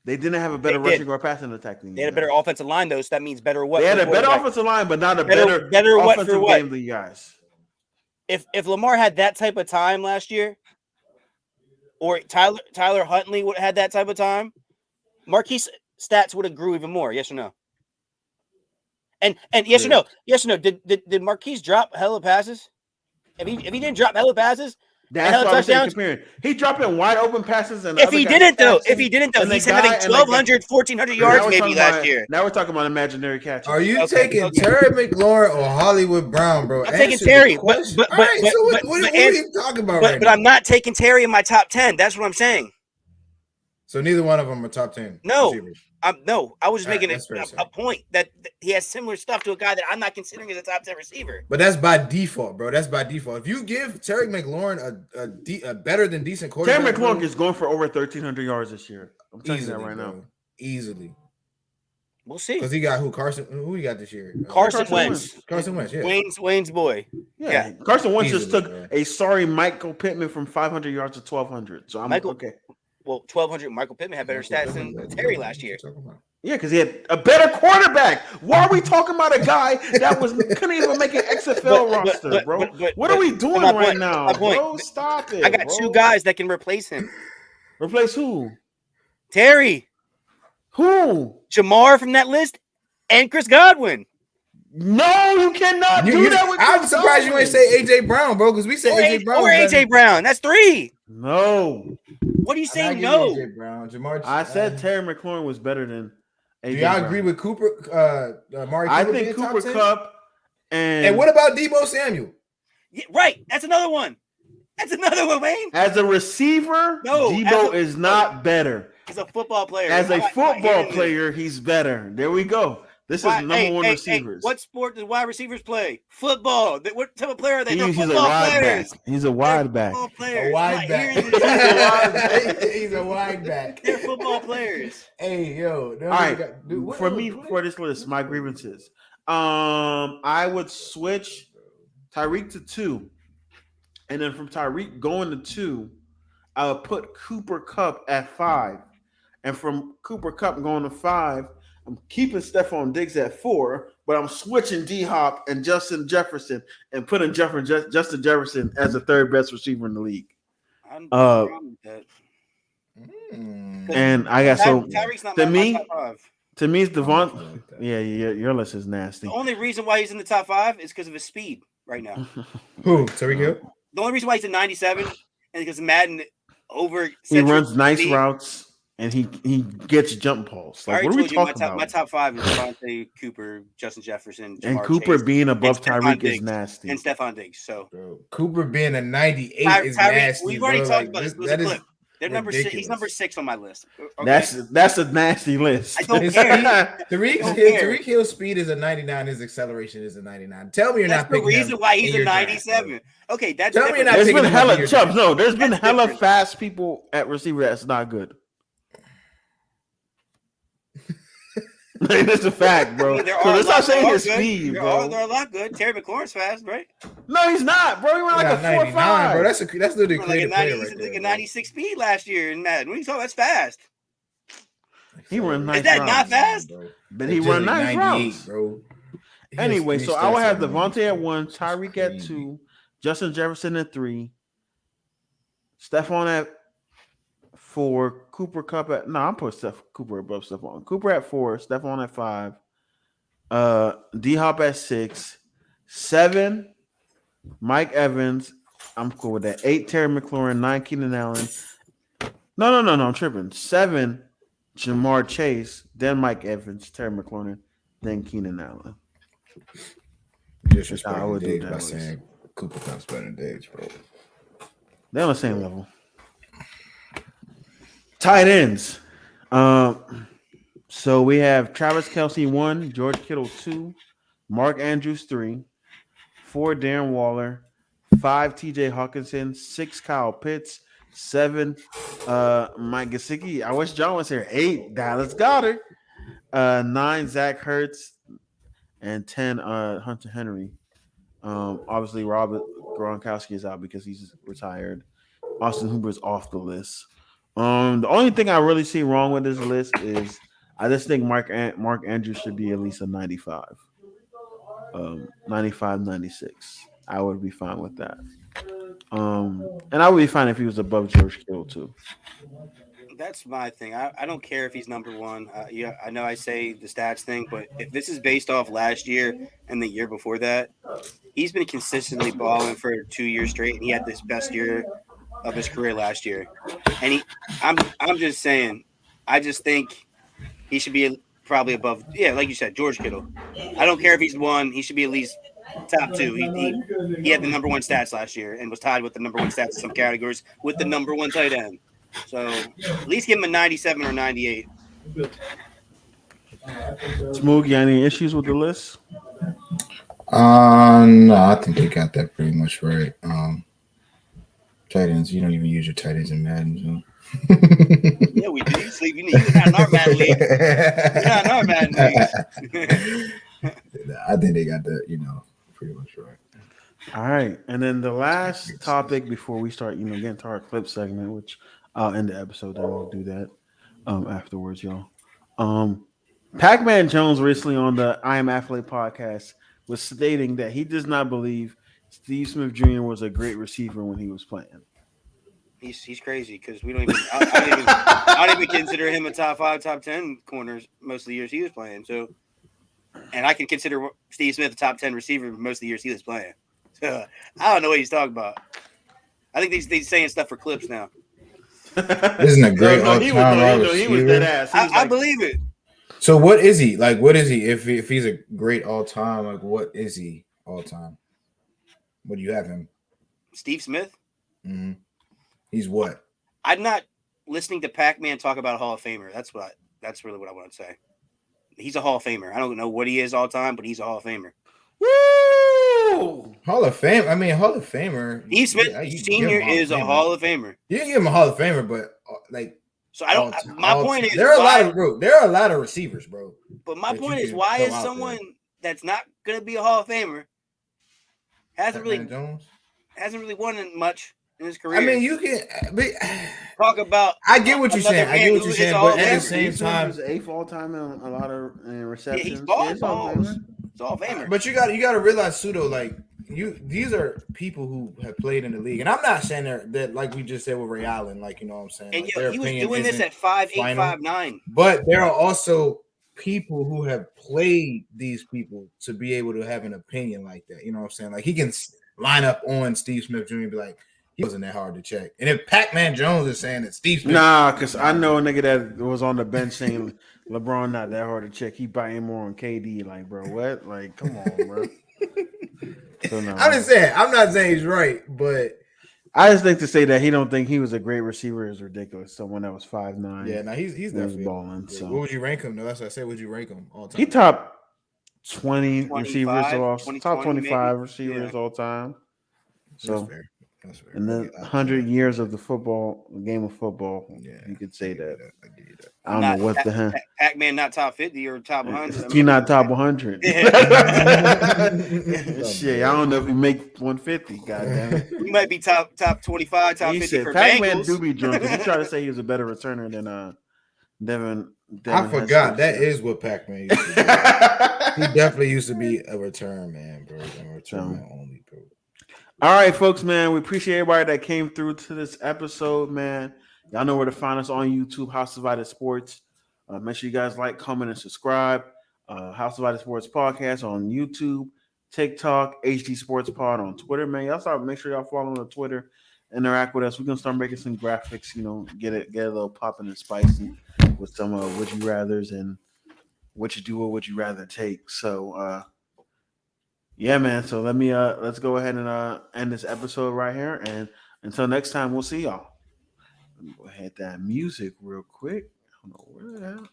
They didn't have a better rushing or passing attack than you. They had a better offensive line, though, so that means better what? They had a better offensive line, but not a better offensive game than you guys. If Lamar had that type of time last year, or Tyler Huntley would have had that type of time, Marquise stats would have grew even more, yes or no? And yes or no, did Marquise drop hella passes? If he didn't drop hella passes, that's what I'm saying. Comparing, he dropping wide open passes, and if he didn't though, he's having 1,200, 1,400 yards maybe last year. Now we're talking about imaginary catches. Are you taking Terry McLaurin or Hollywood Brown, bro? I'm taking Terry, but what are you talking about right now? But I'm not taking Terry in my top 10. That's what I'm saying. So neither one of them are top 10. No, I was just making a point that he has similar stuff to a guy that I'm not considering as a top 10 receiver. But that's by default, bro. That's by default. If you give Terry McLaurin a better than decent quarterback, Terry McLaurin is going for over 1,300 yards this year. I'm telling you that right now. Easily. We'll see. Because he got who he got this year? Carson Wentz. Carson Wentz, yeah. Wayne's boy. Yeah. Carson Wentz just took a sorry Michael Pittman from 500 yards to 1,200. So I'm okay. Well, 1,200. Michael Pittman had better stats than Terry last year. Yeah, because he had a better quarterback. Why are we talking about a guy that couldn't even make an XFL roster, bro? What are we doing right now, bro? Stop it. I got 2 guys that can replace him. Replace who? Terry. Who? Jamar from that list and Chris Godwin. No, you cannot do that with I'm surprised you ain't say AJ Brown, bro, because we said AJ Brown. Or AJ Brown. That's 3. No. What are you saying? No. AJ Brown. I said Terry McLaurin was better than AJ. Do y'all agree with Cooper? Amari Cooper, I think Cooper Kupp and what about Deebo Samuel? Yeah, right. That's another one. That's another one, Wayne. As a receiver, Deebo is not better. As a football player. As a football player, he's better. There we go. This is number one receivers. What sport do wide receivers play? Football. What type of player are they? They're He's football a wide players. back. He's a wide back. A wide back. He's a wide back. They're football players. Hey, yo. All right. For me, for this list, my grievances. I would switch Tyreek to 2. And then from Tyreek going to 2, I would put Cooper Kupp at 5. And from Cooper Kupp going to 5, I'm keeping Stephon Diggs at 4, but I'm switching D-Hop and Justin Jefferson and putting Justin Jefferson as the 3rd best receiver in the league. And I got Tyreek's not my top 5. To me, it's Devon. Yeah, your list is nasty. The only reason why he's in the top 5 is because of his speed right now. Who? Tyreek Hill? The only reason why he's in 97 is because Madden he runs nice routes. And he gets jump balls. Like, what are we talking about? My top 5 is Devontae, Cooper, Justin Jefferson, Jamar and Cooper Chase, being above Tyreek is nasty. And Stephon Diggs. So Cooper being a 98 is nasty. We've already talked about this. That is they're number 6. He's number 6 on my list. Okay? That's a nasty list. I don't care. Tyreek Hill's speed is a 99. His acceleration is a 99. Tell me you're not picking him. That's the reason why he's a 97. Okay, that's tell me you're not there's picking been hella chubs. No, there's been hella different. Fast people at receiver that's not good. That's a fact, bro. So let's not say his speed, bro. They're a lot good. Terry McLaurin's fast, right? No, he's not, bro. He went like a 4 or 5, bro. That's literally like a 90. He's like a 96 speed last year in Madden. What are you talking about? That's fast. He run nice. Is that routes, not fast? Bro. But he run nice routes, bro. Anyway, so I will have Devontae at 1, Tyreek at 2, Justin Jefferson at 3, Stephon at 4, Cooper Kupp at I'm putting Cooper above Stephon. Cooper at 4, Stephon at 5, D-Hop at 6, 7, Mike Evans, I'm cool with that. 8, Terry McLaurin. 9, Keenan Allen. No. I'm tripping. 7, Jamar Chase. Then Mike Evans, Terry McLaurin. Then Keenan Allen. That's how I Disrespecting would do Diggs that by list. saying Cooper Cup's better than Diggs, bro. They're on the same level. Tight ends. So we have Travis Kelce 1, George Kittle 2, Mark Andrews 3, 4, Darren Waller, 5, TJ Hawkinson, 6, Kyle Pitts, 7, Mike Gesicki. I wish John was here. 8, Dallas Goedert, 9, Zach Ertz, and 10, Hunter Henry. Obviously, Robert Gronkowski is out because he's retired. Austin Hooper's off the list. The only thing I really see wrong with this list is I just think Mark Andrews should be at least a 95. 95, 96. I would be fine with that. And I would be fine if he was above George Kittle too. That's my thing. I don't care if he's number one. Yeah, I know I say the stats thing, but if this is based off last year and the year before that, he's been consistently balling for 2 years straight, and he had this best year of his career last year. And I'm just saying, I just think he should be probably above. Yeah, like you said, George Kittle. I don't care if he's one. He should be at least top 2. He had the number 1 stats last year and was tied with the number 1 stats in some categories with the number 1 tight end. So at least give him a 97 or 98. Smoogie, any issues with the list? No, I think you got that pretty much right. Tight ends, you don't even use your tight ends in Madden. So. Yeah, we do. You're not in our Madden league. You're not in our Madden league. I think they got that, pretty much right. All right, and then the last topic before we start, getting to our clip segment, which I'll end the episode. Then we'll do that afterwards, y'all. Pac-Man Jones recently on the I Am Athlete podcast was stating that he does not believe Steve Smith Jr. was a great receiver when he was playing. He's crazy because we don't even. I don't even consider him a top 5, top 10 corners most of the years he was playing. So, and I can consider Steve Smith a top 10 receiver most of the years he was playing. So I don't know what he's talking about. I think he's saying stuff for clips now. Isn't a great all-time receiver? He was dead ass. I believe it. So what is he like? What is he? If he's a great all-time, like what is he all-time? What do you have him? Steve Smith. Mm-hmm. He's what? I'm not listening to Pac-Man talk about a Hall of Famer. That's really what I want to say. He's a Hall of Famer. I don't know what he is all time, but he's a Hall of Famer. Woo! Hall of Fame. I mean, Hall of Famer. Steve Smith Senior is a Hall of Famer. You can give him a Hall of Famer, but like. So I don't. My point is, there are a lot of receivers, bro. But my point is, why is someone that's not going to be a Hall of Famer hasn't really won much in his career? I mean, you can talk about. I get what you're saying. But at the same time, he's 8th all time in a lot of receptions. Yeah, he's balls. It's all Famer. But you got to realize, Sudo, like these are people who have played in the league, and I'm not saying that like we just said with Ray Allen, like you know what I'm saying. And like, he was doing this at 5'8", 5'9". But there are also people who have played these people to be able to have an opinion like that. You know what I'm saying? Like he can line up on Steve Smith Jr. and be like, he wasn't that hard to check. And if Pac-Man Jones is saying that Steve Smith, because I know a nigga that was on the bench saying LeBron not that hard to check. He biting more on KD. Like, bro, what? Like, come on, bro. So, no, I'm just saying. I'm not saying he's right, but I just think to say that he don't think he was a great receiver is ridiculous. Someone that was 5'9". Yeah, now he's definitely balling. So what would you rank him? No, that's what I said. Would you rank him all time? He top 20 receivers top 25 receivers all time. So that's fair. That's fair. In the 100 years of the game of football, you could say that. I don't know what the hell. Pac-Man not top 50 or top 100. He's not top 100. Shit, I don't know if he make 150. Goddamn it. He might be top 25, top 50 for Pac-Man Bengals. do be drunk. He tried to say he was a better returner than Devin. I forgot that is what Pac-Man used to be. He definitely used to be a return man, bro. A return man only, bro. All right, folks, man. We appreciate everybody that came through to this episode, man. Y'all know where to find us on YouTube, House Divided Sports. Make sure you guys like, comment, and subscribe. House Divided Sports Podcast on YouTube, TikTok, HD Sports Pod on Twitter, man. Y'all start make sure y'all follow on Twitter, interact with us. We're gonna start making some graphics, get a little popping and spicy with some would you rather's and what you do or would you rather take. So yeah, man. So let's go ahead and end this episode right here. And until next time, we'll see y'all. Let me go ahead that music real quick. I don't know where that.